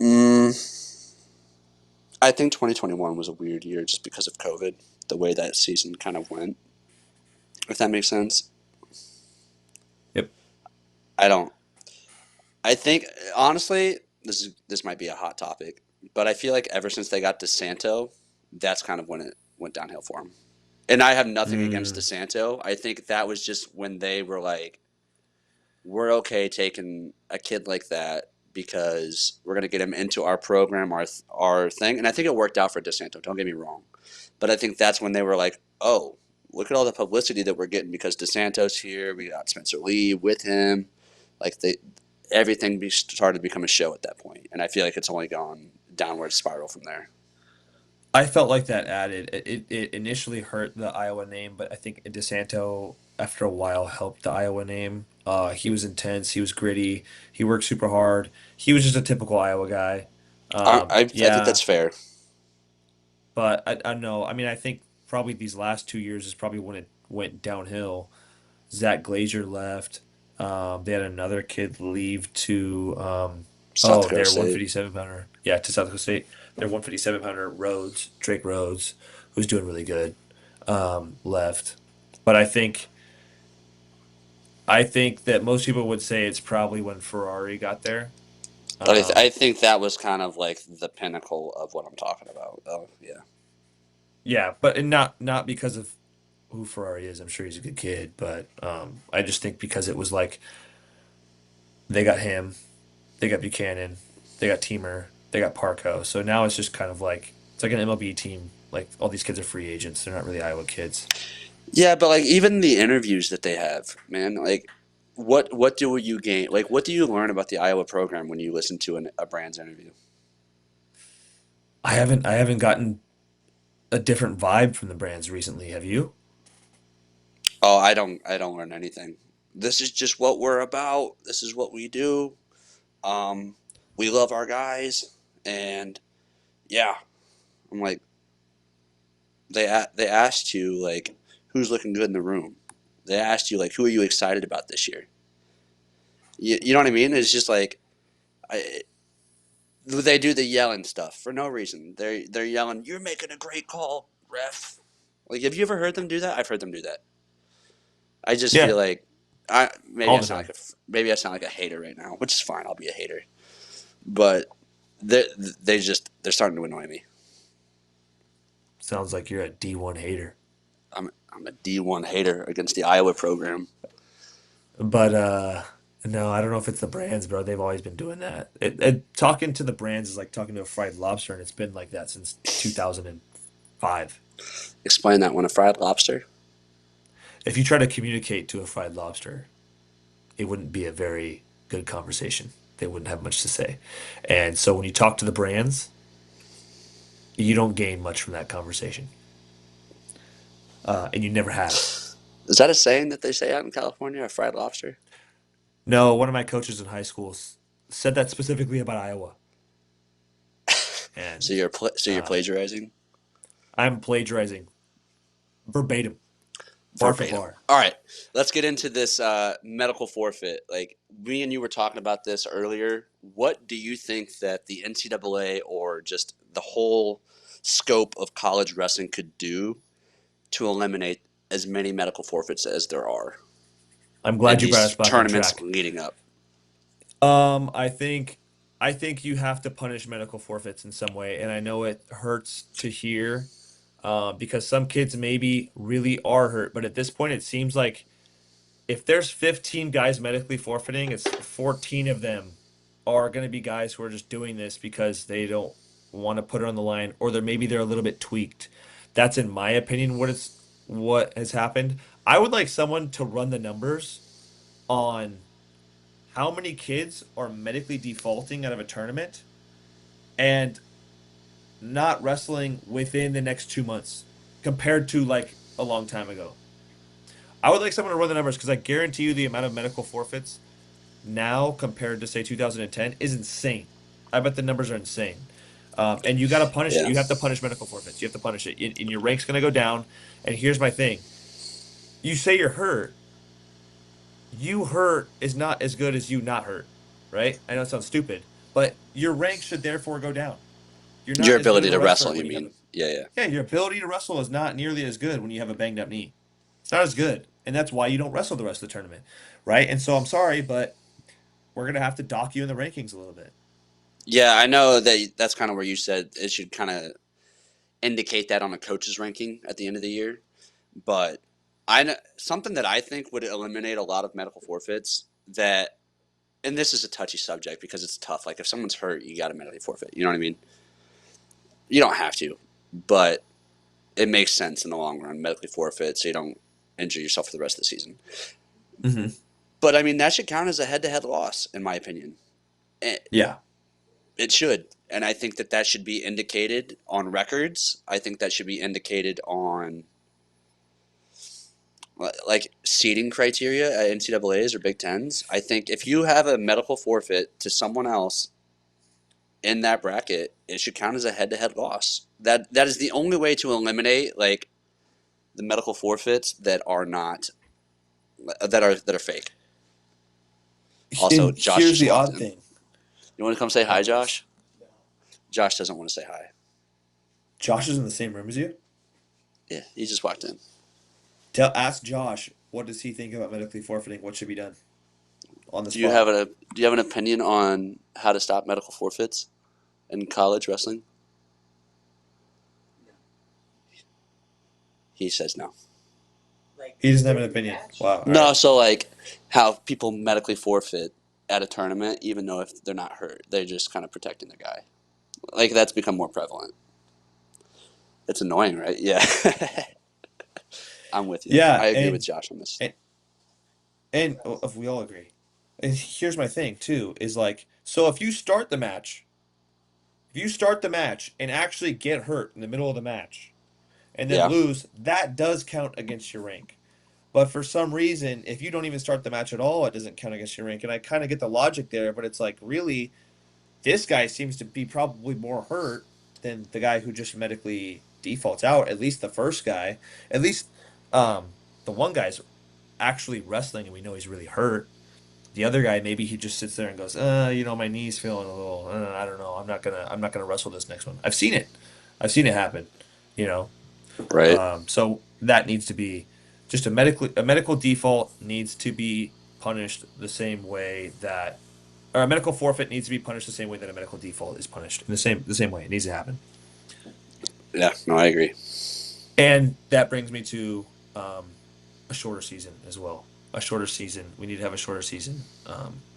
Mm, I think 2021 was a weird year just because of COVID, the way that season kind of went. If that makes sense. Yep. I don't. I think honestly, this might be a hot topic, but I feel like ever since they got DeSanto, that's kind of when it went downhill for them. And I have nothing against Mm, DeSanto. I think that was just when they were like, we're okay taking a kid like that because we're going to get him into our program, our thing. And I think it worked out for DeSanto. Don't get me wrong, but I think that's when they were like, oh, look at all the publicity that we're getting because DeSanto's here. We got Spencer Lee with him. Like everything started to become a show at that point, and I feel like it's only gone downward spiral from there. I felt like that added it initially hurt the Iowa name, but I think DeSanto after a while helped the Iowa name. He was intense, he was gritty, he worked super hard. He was just a typical Iowa guy. I think that's Yeah, fair. but I don't know. I mean, I think probably these last 2 years is probably when it went downhill. Zach Glazier left. They had another kid leave to South Dakota their State. 157 pounder. Yeah, to South Dakota State. Their 157 pounder Rhodes, Drake Rhodes, who's doing really good, left. But I think that most people would say it's probably when Ferrari got there. I Um, think that was kind of like the pinnacle of what I'm talking about. Oh yeah, yeah, but not because of who Ferrari is. I'm sure he's a good kid, but I just think because it was like they got him, they got Buchanan, they got Teamer, they got Parco. So now it's just kind of like it's like an MLB team. Like all these kids are free agents. They're not really Iowa kids. yeah, but like even the interviews that they have, man, like what do you gain? Like what do you learn about the Iowa program when you listen to a brand's interview? I haven't gotten a different vibe from the brands recently. Have you? Oh, I don't learn anything. This is just what we're about. This is what we do. Um, we love our guys, and yeah, I'm like they asked you like who's looking good in the room. They asked you like who are you excited about this year. You know what I mean? It's just like I, they do the yelling stuff for no reason. They're yelling, "You're making a great call, ref." Like, have you ever heard them do that? I've heard them do that. I just feel Yeah, like maybe all I the sound time. like maybe I sound like a hater right now, which is fine. I'll be a hater, but they they're starting to annoy me. Sounds like you're a D1 hater. I'm a D1 hater against the Iowa program. But no, I don't know if it's the brands, bro. They've always been doing that. Talking to the brands is like talking to a fried lobster, and it's been like that since 2005. Explain that one. A fried lobster. If you try to communicate to a fried lobster, it wouldn't be a very good conversation. They wouldn't have much to say. And so when you talk to the brands, you don't gain much from that conversation. And you never have. Is that a saying that they say out in California? A fried lobster. No, one of my coaches in high school said that specifically about Iowa. So And you're plagiarizing. I'm plagiarizing verbatim, bar for Verbatim. bar. All right, let's get into this medical forfeit. Like me and you were talking about this earlier. What do you think that the NCAA or just the whole scope of college wrestling could do to eliminate as many medical forfeits as there are I'm in glad you brought us these back on tournaments track. leading up? I think you have to punish medical forfeits in some way, and I know it hurts to hear, because some kids maybe really are hurt, but at this point, it seems like if there's 15 guys medically forfeiting, it's 14 of them are going to be guys who are just doing this because they don't want to put it on the line, or they're a little bit tweaked. That's in my opinion what has happened. I would like someone to run the numbers on how many kids are medically defaulting out of a tournament and not wrestling within the next 2 months compared to like a long time ago. I would like someone to run the numbers because I guarantee you the amount of medical forfeits now compared to say 2010 is insane. I bet the numbers are insane. And you got to punish it. Yeah, You have to punish medical forfeits. You have to punish it. And your rank's going to go down. And here's my thing. You say you're hurt. You hurt is not as good as you not hurt, right? I know it sounds stupid, but your rank should therefore go down. You're your not as good ability of a to wrestler wrestle. You when you have mean? Yeah, yeah. yeah, your ability to wrestle is not nearly as good when you have a banged up knee. It's not as good. And that's why you don't wrestle the rest of the tournament, right? And so I'm sorry, but we're gonna have to dock you in the rankings a little bit. Yeah, I know that that's kind of where you said it should kind of indicate that on a coach's ranking at the end of the year. But something that I think would eliminate a lot of medical forfeits that, and this is a touchy subject because it's tough. Like if someone's hurt, you got to medically forfeit. You know what I mean? You don't have to, but it makes sense in the long run. Medically forfeit so you don't injure yourself for the rest of the season. Hmm. But I mean that should count as a head-to-head loss, in my opinion. Yeah. It should, and I think that that should be indicated on records. I think that should be indicated on like seating criteria at NCAA's or Big Tens. I think if you have a medical forfeit to someone else in that bracket, it should count as a head-to-head loss. That is the only way to eliminate like the medical forfeits that are not that are fake. Also, And Josh here's just the walked odd in. thing. You want to come say hi, Oh, nice. Josh? Josh doesn't want to say hi. Josh is in the same room as you. Yeah, he just walked in. Ask Josh what does he think about medically forfeiting? What should be done on the Do you have spot? a Do you have an opinion on how to stop medical forfeits in college wrestling? He says no. He doesn't have an opinion. Wow. All No, right. so like how people medically forfeit at a tournament, even though if they're not hurt, they're just kind of protecting the guy. Like that's become more prevalent. It's annoying, right? Yeah, I'm with you. Yeah, I agree with Josh on this. and if we all agree. And here's my thing too, is like, so if you start the match and actually get hurt in the middle of the match and then Yeah, lose, that does count against your rank. But for some reason, if you don't even start the match at all, it doesn't count against your rank. And I kind of get the logic there, but it's like, really, this guy seems to be probably more hurt than the guy who just medically defaults out. At least the first guy. At least the one guy's actually wrestling and we know he's really hurt. The other guy, maybe he just sits there and goes, my knee's feeling a little, I don't know. I'm not gonna wrestle this next one. I've seen it. I've seen it happen, you know. right. So that needs to be just a medical default needs to be punished the same way that or a medical forfeit needs to be punished the same way that a medical default is punished in the same way. It needs to happen. Yeah, no, I agree. And that brings me to a shorter season as well. A shorter season. We need to have a shorter season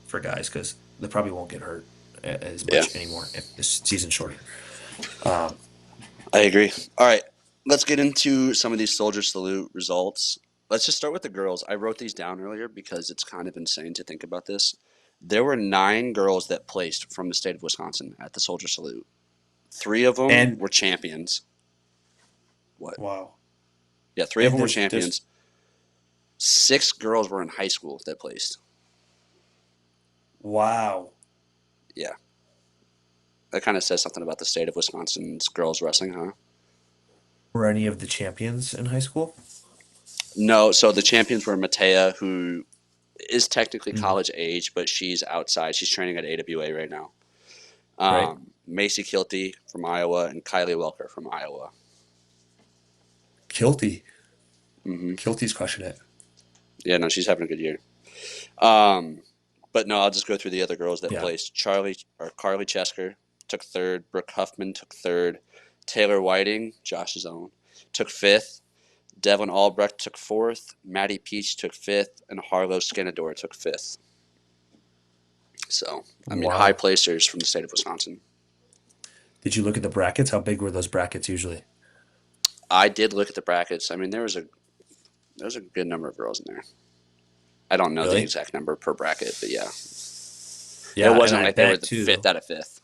for guys because they probably won't get hurt as Yeah, much anymore if this season's shorter. Um, I agree. All right, let's get into some of these Soldier Salute results. Let's just start with the girls. I wrote these down earlier because it's kind of insane to think about this. There were 9 girls that placed from the state of Wisconsin at the Soldier Salute. 3 of them and were champions. What? wow. Yeah, 3 of And them were there's champions. 6 girls were in high school that placed. wow. Yeah, that kind of says something about the state of Wisconsin's girls wrestling, huh? Were any of the champions in high school? No, so the champions were Matea, who is technically Mm, college age, but she's outside. She's training at AWA right now. right. Macy Kilty from Iowa and Kylie Welker from Iowa. Kilty. Hmm. Kilty's crushing it. Yeah, no, she's having a good year. Um, but no, I'll just go through the other girls that Yeah. placed. Carly Chesker took third. Brooke Huffman took third. Taylor Whiting, Josh's own, took fifth. Devlin Albrecht took fourth. Maddie Peach took fifth, and Harlow Skinador took fifth. So, I mean, high Wow. placers from the state of Wisconsin. Did you look at the brackets? How big were those brackets usually? I did look at the brackets. I mean, there was a good number of girls in there. I don't know the Really? exact number per bracket, but yeah, it Yeah, and wasn't like they were the fifth out of fifth.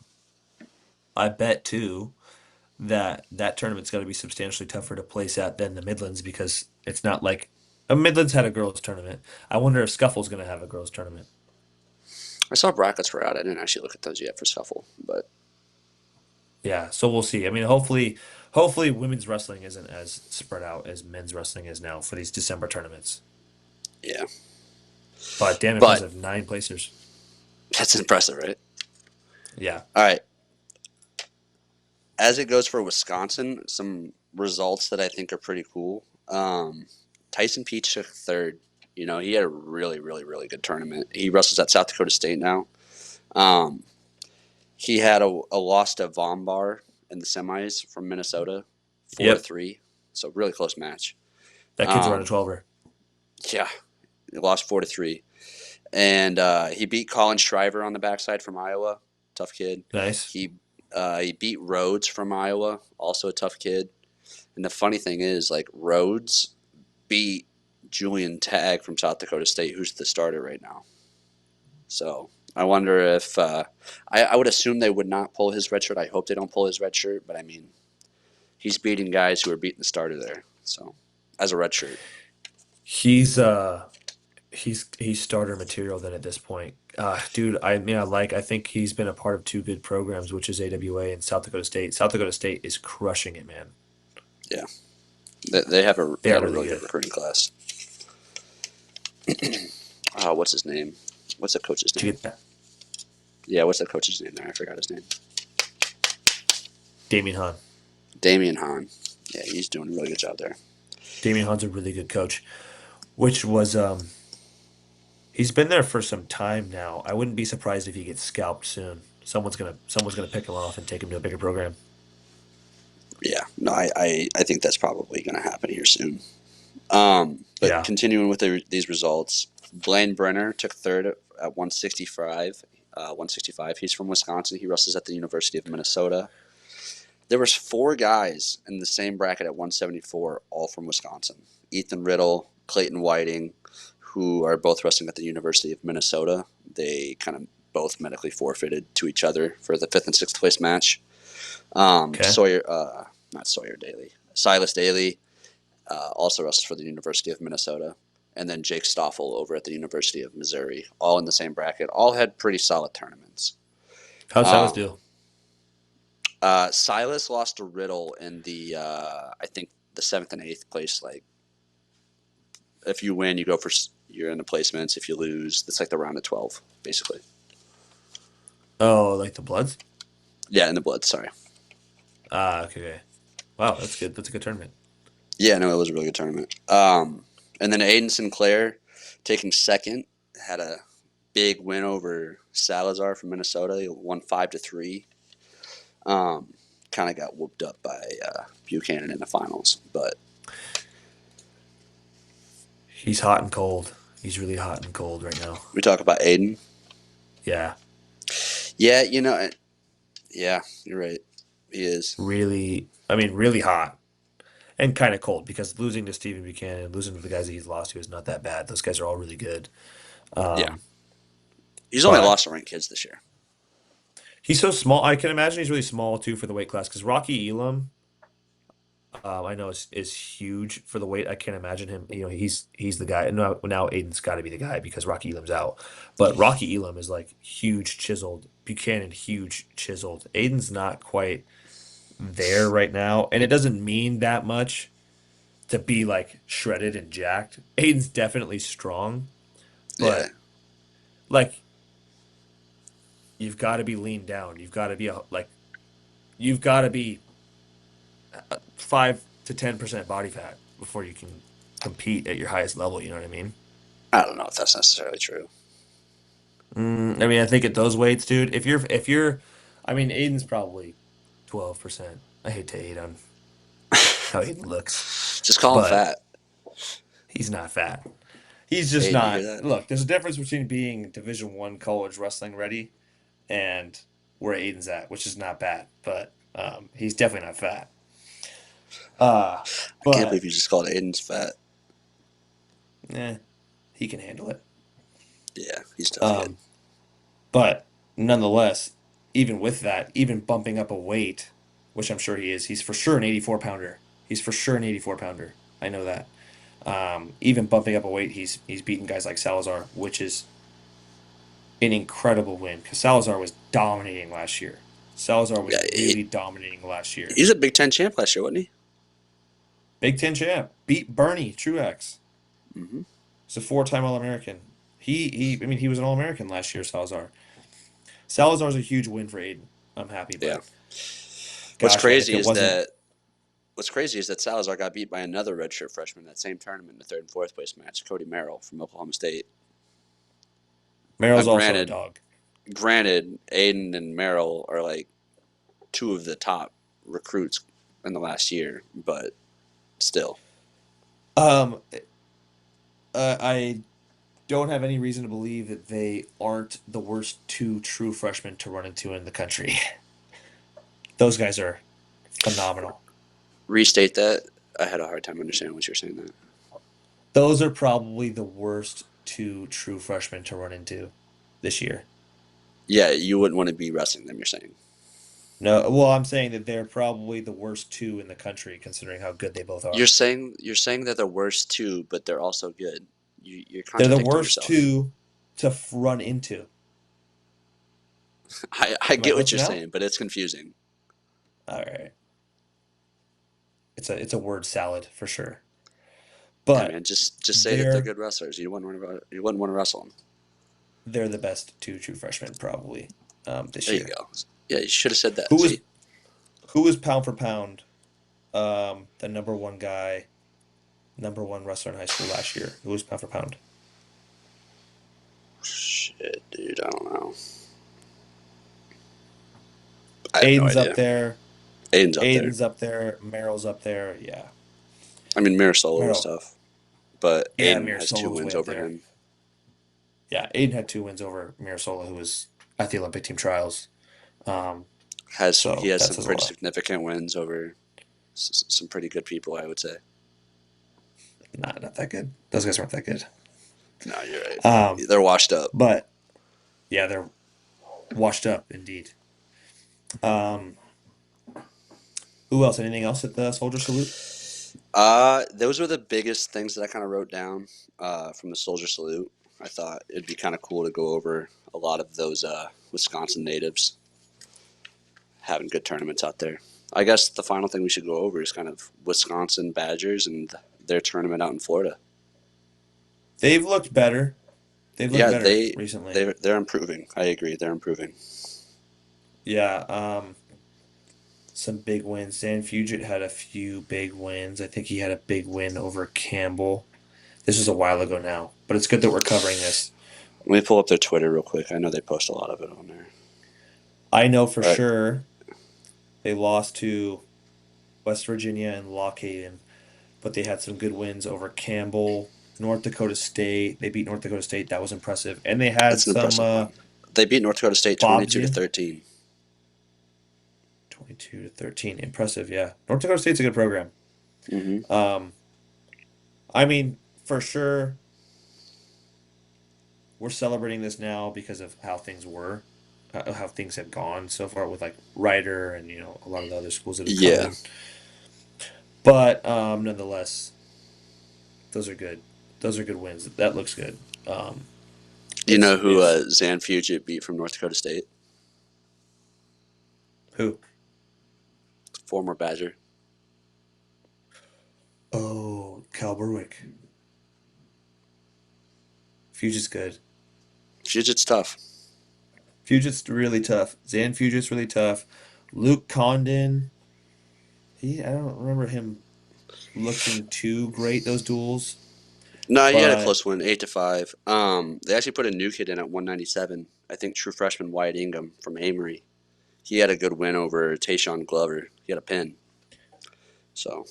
I bet too that that tournament's got to be substantially tougher to place at than the Midlands because it's not like a Midlands had a girls tournament. I wonder if Scuffle's going to have a girls tournament. I saw brackets were out. I didn't actually look at those yet for Shuffle, but Yeah, so we'll see. I mean, hopefully women's wrestling isn't as spread out as men's wrestling is now for these December tournaments. yeah. But damn But impressive, 9 placers. that's impressive, right? Yeah. All right. As it goes for Wisconsin, some results that I think are pretty cool. Tyson Peach took third. You know, he had a really, really, really good tournament. He wrestles at South Dakota State now. Um, he had a loss to Vombar in the semis from Minnesota, four to Yep. three. So really close match. That kid's running Um, 12er. yeah, he lost 4-3, and he beat Colin Shriver on the backside from Iowa. Tough kid. Nice. He beat Rhodes from Iowa, also a tough kid. And the funny thing is, like Rhodes beat Julian Tagg from South Dakota State, who's the starter right now. So I wonder if I would assume they would not pull his red shirt. I hope they don't pull his red shirt, but I mean, he's beating guys who are beating the starter there. So as a red shirt, He's he's starter material then at this point. Dude, I think he's been a part of 2 good programs, which is AWA and South Dakota State. South Dakota State is crushing it, man. yeah. They They are had a really really good good. recruiting class. What's his name? What's the coach's Did you name? get that? Yeah, what's the coach's name there? I forgot his name. Damien Hahn. Damian Hahn. Yeah, he's doing a really good job there. Damien Hahn's a really good coach, which was he's been there for some time now. I wouldn't be surprised if he gets scalped soon. Someone's gonna pick him off and take him to a bigger program. Yeah, no, I think that's probably going to happen here soon. But Yeah. continuing with these results, Blaine Brenner took third at 165. 165. He's from Wisconsin. He wrestles at the University of Minnesota. There was four guys in the same bracket at 174, all from Wisconsin. Ethan Riddle, Clayton Whiting, who are both wrestling at the University of Minnesota. They kind of both medically forfeited to each other for the fifth and sixth place match. Okay. Sawyer, not Sawyer Daly, Silas Daly also wrestles for the University of Minnesota. And then Jake Stoffel over at the University of Missouri, all in the same bracket. All had pretty solid tournaments. How's Silas Um, do? Silas lost to Riddle in the I think the seventh and eighth place. Like if you win, you go for you're in the placements. If you lose, it's like the round of 12, basically. Oh, like the Bloods? Yeah, in the blood. Sorry. Ah, okay, okay. Wow, that's good. That's a good tournament. Yeah, no, it was a really good tournament. And then Aiden Sinclair taking second had a big win over Salazar from Minnesota. He won 5-3. Um, Kind of got whooped up by Buchanan in the finals, but He's hot and cold. He's really hot and cold right now. we talk about Aiden. Yeah, Yeah, yeah, you're right. He is. really. I mean, really hot and kind of cold because losing to Stephen Buchanan, losing to the guys that he's lost to is not that bad. Those guys are all really good. Yeah, Um, he's only but lost to ranked kids this year. he's so small. I can imagine he's really small too for the weight class because Rocky Elam, I know is huge for the weight. I can't imagine him. He's the guy. Now Aiden's got to be the guy because Rocky Elam's out. But Rocky Elam is like huge, chiseled. Buchanan, huge, chiseled. Aiden's not quite there right now, and it doesn't mean that much to be like shredded and jacked. Aiden's definitely strong, Yeah, but like you've got to be lean down. You've got to be 5 to 10% body fat before you can compete at your highest level. You know what I mean? I don't know if that's necessarily true. I mean, I think at those weights, dude, I mean, Aiden's probably 12%. I hate to hate on how Aiden looks, Just call him but fat. he's not fat. He's just Aiden, you hear not. that? Look, there's a difference between being Division 1 college wrestling ready and where Aiden's at, which is not bad, but he's definitely not fat. Uh, I can't believe but you just called Aiden's fat. eh, he can handle it. Yeah, he's a tough kid. Um, but nonetheless, even with that, even bumping up a weight, which I'm sure he is, he's for sure an 84 pounder. He's for sure an 84 pounder. I know that. Even bumping up a weight, he's beaten guys like Salazar, which is an incredible win because Salazar was dominating last year. Salazar Yeah, was really dominating last year. he's a Big Ten champ last year, wasn't he? Big Ten champ, beat Bernie Truex. Mm-hmm. He's a four-time All-American. I mean, he was an All-American last year. Salazar's a huge win for Aiden. I'm happy, Yeah. but What's gosh, man, if crazy it is wasn't that What's crazy is that Salazar got beat by another redshirt freshman in that same tournament in the third and fourth place match, Cody Merrill from Oklahoma State. Now, Merrill's also a granted, dog. granted, Aiden and Merrill are like two of the top recruits in the last year, but still. Um, I don't have any reason to believe that they aren't the worst two true freshmen to run into in the country. Those guys are phenomenal. Restate that. I had a hard time understanding what you're saying there. Those are probably the worst two true freshmen to run into this year. Yeah, you wouldn't want to be wrestling them, you're saying. No, well, I'm saying that they're probably the worst two in the country, considering how good they both You're are. saying you're saying they're the worst two, but they're also good. You're They're the contradicting worst yourself. two to run into. I Am I get what close you're enough? saying, but it's confusing. All right. it's a word salad for sure. Yeah, But man, just say that they're they're good wrestlers. You wouldn't want to wrestle them. they're the best two true freshmen probably this There you year. go. Yeah, you should have said that. Who was See, who was pound for pound the number one guy, number one wrestler in high school last year? Who was pound for pound? shit, dude, I don't know. I have no Aiden's up idea. there. Aiden's up there. Aiden's up there. Merrill's up there. Yeah. I mean, Mirasolo was Merrill. tough, but Yeah, Aiden has two Mirasolo's wins way up over there. him. Yeah, Aiden had two wins over Mirasola, who was at the Olympic team trials. Um, He so has that some says a pretty lot. significant wins over some pretty good people, I would say. Not that good. Those guys weren't that good. No, you're right. Um, They're washed up. but yeah, they're washed up indeed. Um, who else? Anything else at the Soldier Salute? Those were the biggest things that I kind of wrote down from the Soldier Salute. I thought it'd be kind of cool to go over a lot of those Wisconsin natives having good tournaments out there. I guess the final thing we should go over is kind of Wisconsin Badgers and their tournament out in Florida. They've looked better. They've looked Yeah, better recently. they're improving. I agree, they're improving. Yeah. Some big wins. Dan Fugit had a few big wins. I think he had a big win over Campbell. This was a while ago now, but it's good that we're covering this. Let me pull up their Twitter real quick. I know they post a lot of it on there. I know for All right, sure they lost to West Virginia and Lock Haven, but they had some good wins over Campbell, North Dakota State. They beat North Dakota State. That was impressive. And they had that's an some impressive win. They beat North Dakota State 22 to Bobsian, 13. 22 to 13. Impressive, yeah. North Dakota State's a good program. Mm-hmm. Um, I mean, for sure, we're celebrating this now because of how things were, how things have gone so far with like Ryder and a lot of the other schools that have come Yeah, in. But nonetheless, those are good. Those are good wins. That looks good. Um, you know it's who it's Zan Fugit beat from North Dakota State? who? Former Badger. Oh, Cal Berwick. Fugit's good. Fugit's tough. Fugit's really tough. Zan Fugit's really tough. Luke Condon. I don't remember him looking too great those duels, No, he had a but close one, 8 to 5. They actually put a new kid in at 197. I think true freshman Wyatt Ingham from Amory. He had a good win over Tayshawn Glover. He had a pin. So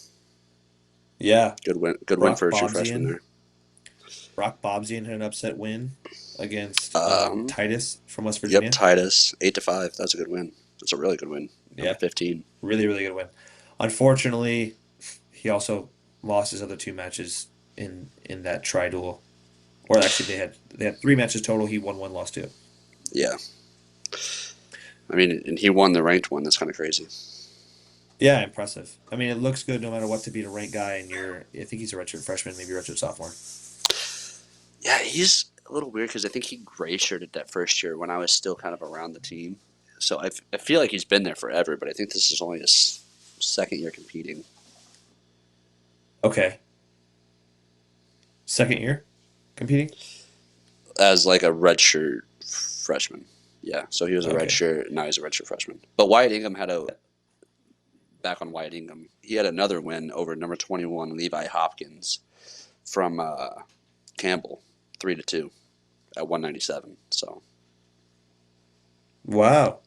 yeah, good win Brock for a true freshman Bobzian. there. Brock Bobzian had an upset win against Um, Titus from West yep, Virginia. Titus 8 to 5. That's a good win. That's a really good win. Number Yeah, 15. really, really good win. Unfortunately, he also lost his other two matches in that tri duel. Or actually, they had three matches total. He won one, lost two. Yeah, I mean, and he won the ranked one. That's kind of crazy. Yeah, impressive. I mean, it looks good no matter what to beat a ranked guy, and I think he's a redshirt freshman, maybe a redshirt sophomore. Yeah, he's a little weird because I think he gray shirted that first year when I was still kind of around the team. So I feel like he's been there forever, but I think this is only his second year competing. Okay, second year competing. As like a redshirt freshman. Yeah, so he was a Okay, redshirt. Now he's a redshirt freshman. But Wyatt Ingham had a back on Wyatt Ingham. He had another win over number 21 Levi Hopkins from Campbell, 3 to 2 at 197. So wow,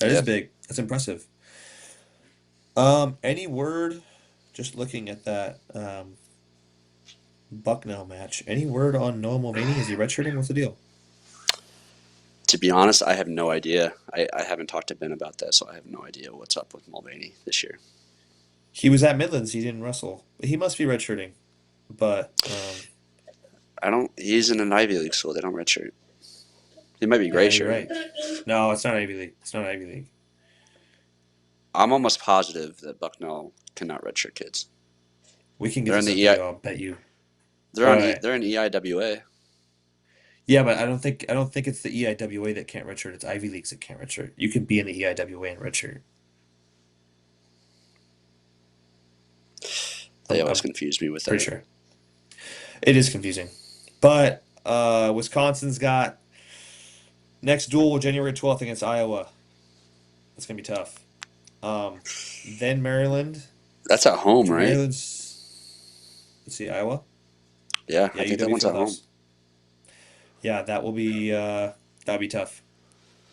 that is yeah, big. That's impressive. Any word? Just looking at that Bucknell match. Any word on Noah Mulvaney? Is he redshirting? What's the deal? to be honest, I have no idea. I haven't talked to Ben about that, so I have no idea what's up with Mulvaney this year. He was at Midlands. He didn't wrestle. He must be redshirting, but I don't. He's in an Ivy League school. They don't redshirt. He might be gray yeah, you're shirting. right. No, it's not Ivy League. It's not Ivy League. I'm almost positive that Bucknell cannot redshirt kids. We can get They're in this the on EI. video. I'll bet you. They're on. Wait. They're in EIWA. Yeah, but I don't think it's the EIWA that can't redshirt. It's Ivy Leagues that can't redshirt. You can be in the EIWA and redshirt. They always I'm confuse me with pretty that. sure. It is confusing. But Wisconsin's got next duel January 12th against Iowa. That's gonna be tough. Um, then Maryland, That's at home, which right? Maryland's let's see, Iowa. Yeah, Yeah, I think that UW one's at home. Fieldhouse. Yeah, that'll be tough.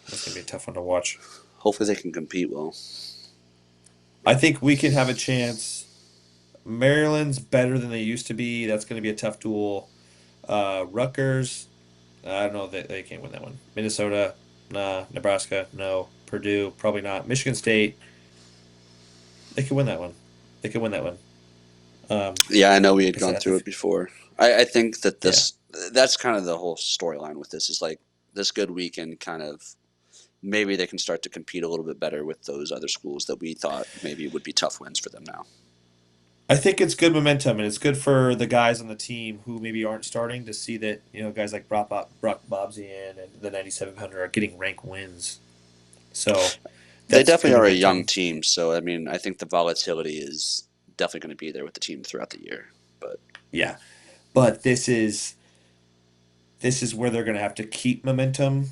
That's gonna be a tough one to watch. Hopefully they can compete well. I think we can have a chance. Maryland's better than they used to be. That's gonna be a tough duel. Rutgers, I don't know that they can't win that one. Minnesota, nah. Nebraska, no. Purdue, probably not. Michigan State, they could win that one. They could win that one. Um, Yeah, I know we had I said gone at the through it before. I think that yeah. that's kind of the whole storyline with this is like this good weekend kind of maybe they can start to compete a little bit better with those other schools that we thought maybe would be tough wins for them now. I think it's good momentum, and it's good for the guys on the team who maybe aren't starting to see that guys like Brock Bobsian and the 9700 are getting rank wins. So They that's definitely good are a young momentum. team, so I mean, I think the volatility is definitely going to be there with the team throughout the year. But Yeah, but this is where they're going to have to keep momentum.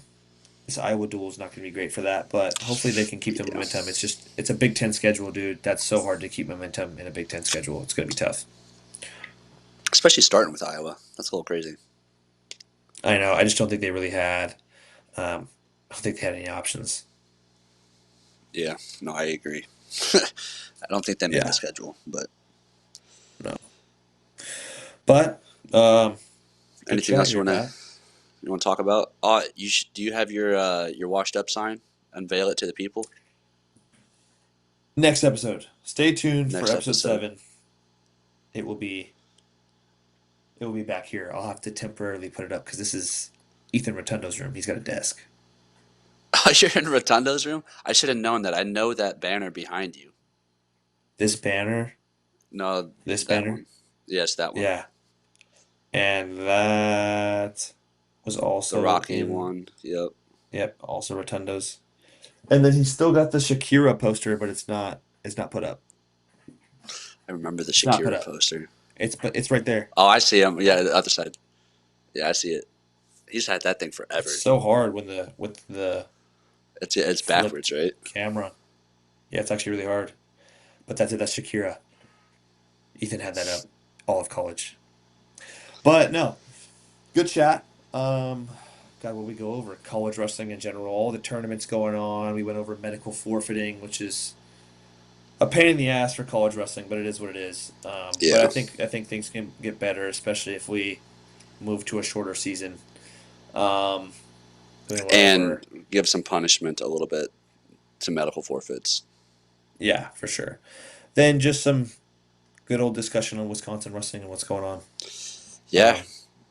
This Iowa duel is not going to be great for that, but hopefully they can keep the yeah, momentum. It's a Big Ten schedule, dude. That's so hard to keep momentum in a Big Ten schedule. It's going to be tough. especially starting with Iowa, that's a little crazy. I know. I just don't think they really had. I don't think they had any options. Yeah, no, I agree. I don't think they made the Yeah, schedule, but no. But good anything chat else here, Pat. you want to talk about? Do you have your washed up sign? Unveil it to the people. Next episode. Stay tuned for Next episode episode. 7. It will be it will be back here. I'll have to temporarily put it up because this is Ethan Rotundo's room. He's got a desk. Oh, you're in Rotundo's room. I should have known that. I know that banner behind you. This banner, No, this that banner, one. Yes, that one. yeah, and that was The also Rocky in. one. Yep. Yep, also Rotundo's. And then he's still got the Shakira poster, but it's not put up. I remember the It's not put Shakira up. poster. It's right there. Oh, I see him. Yeah, the other side. Yeah, I see it. He's had that thing It's forever. so hard when the with the It's flipped backwards, right? camera. Yeah, it's actually really hard. But that's it. That's Shakira. Ethan had that up all of college. But no, good chat. God, what we go over college wrestling in general, all the tournaments going on. We went over medical forfeiting, which is a pain in the ass for college wrestling, but it is what it is. But I Yeah. think I think things can get better, especially if we move to a shorter season. Um, we went And over, give some punishment a little bit to medical forfeits. yeah, for sure. Then just some good old discussion on Wisconsin wrestling and what's going on. Yeah. Um,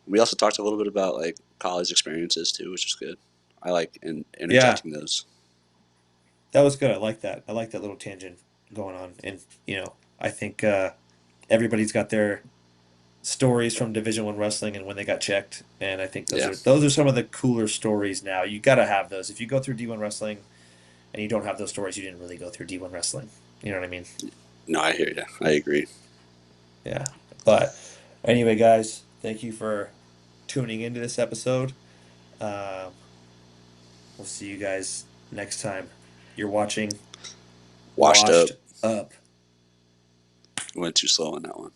We also talked a little bit about like college experiences too, which is good. I like yeah, interjecting those. that was good. I like that. I like that little tangent going on. And I think everybody's got their stories from Division One wrestling and when they got checked. And I think those Yeah. are those are some of the cooler stories now. You got to have those. If you go through D1 wrestling and you don't have those stories, you didn't really go through D1 wrestling. You know what I mean? No, I hear you. I agree. Yeah. But anyway, guys, thank you for tuning into this episode. Um, we'll see you guys next time. You're watching Washed up. Washed Up. Went too slow on that one.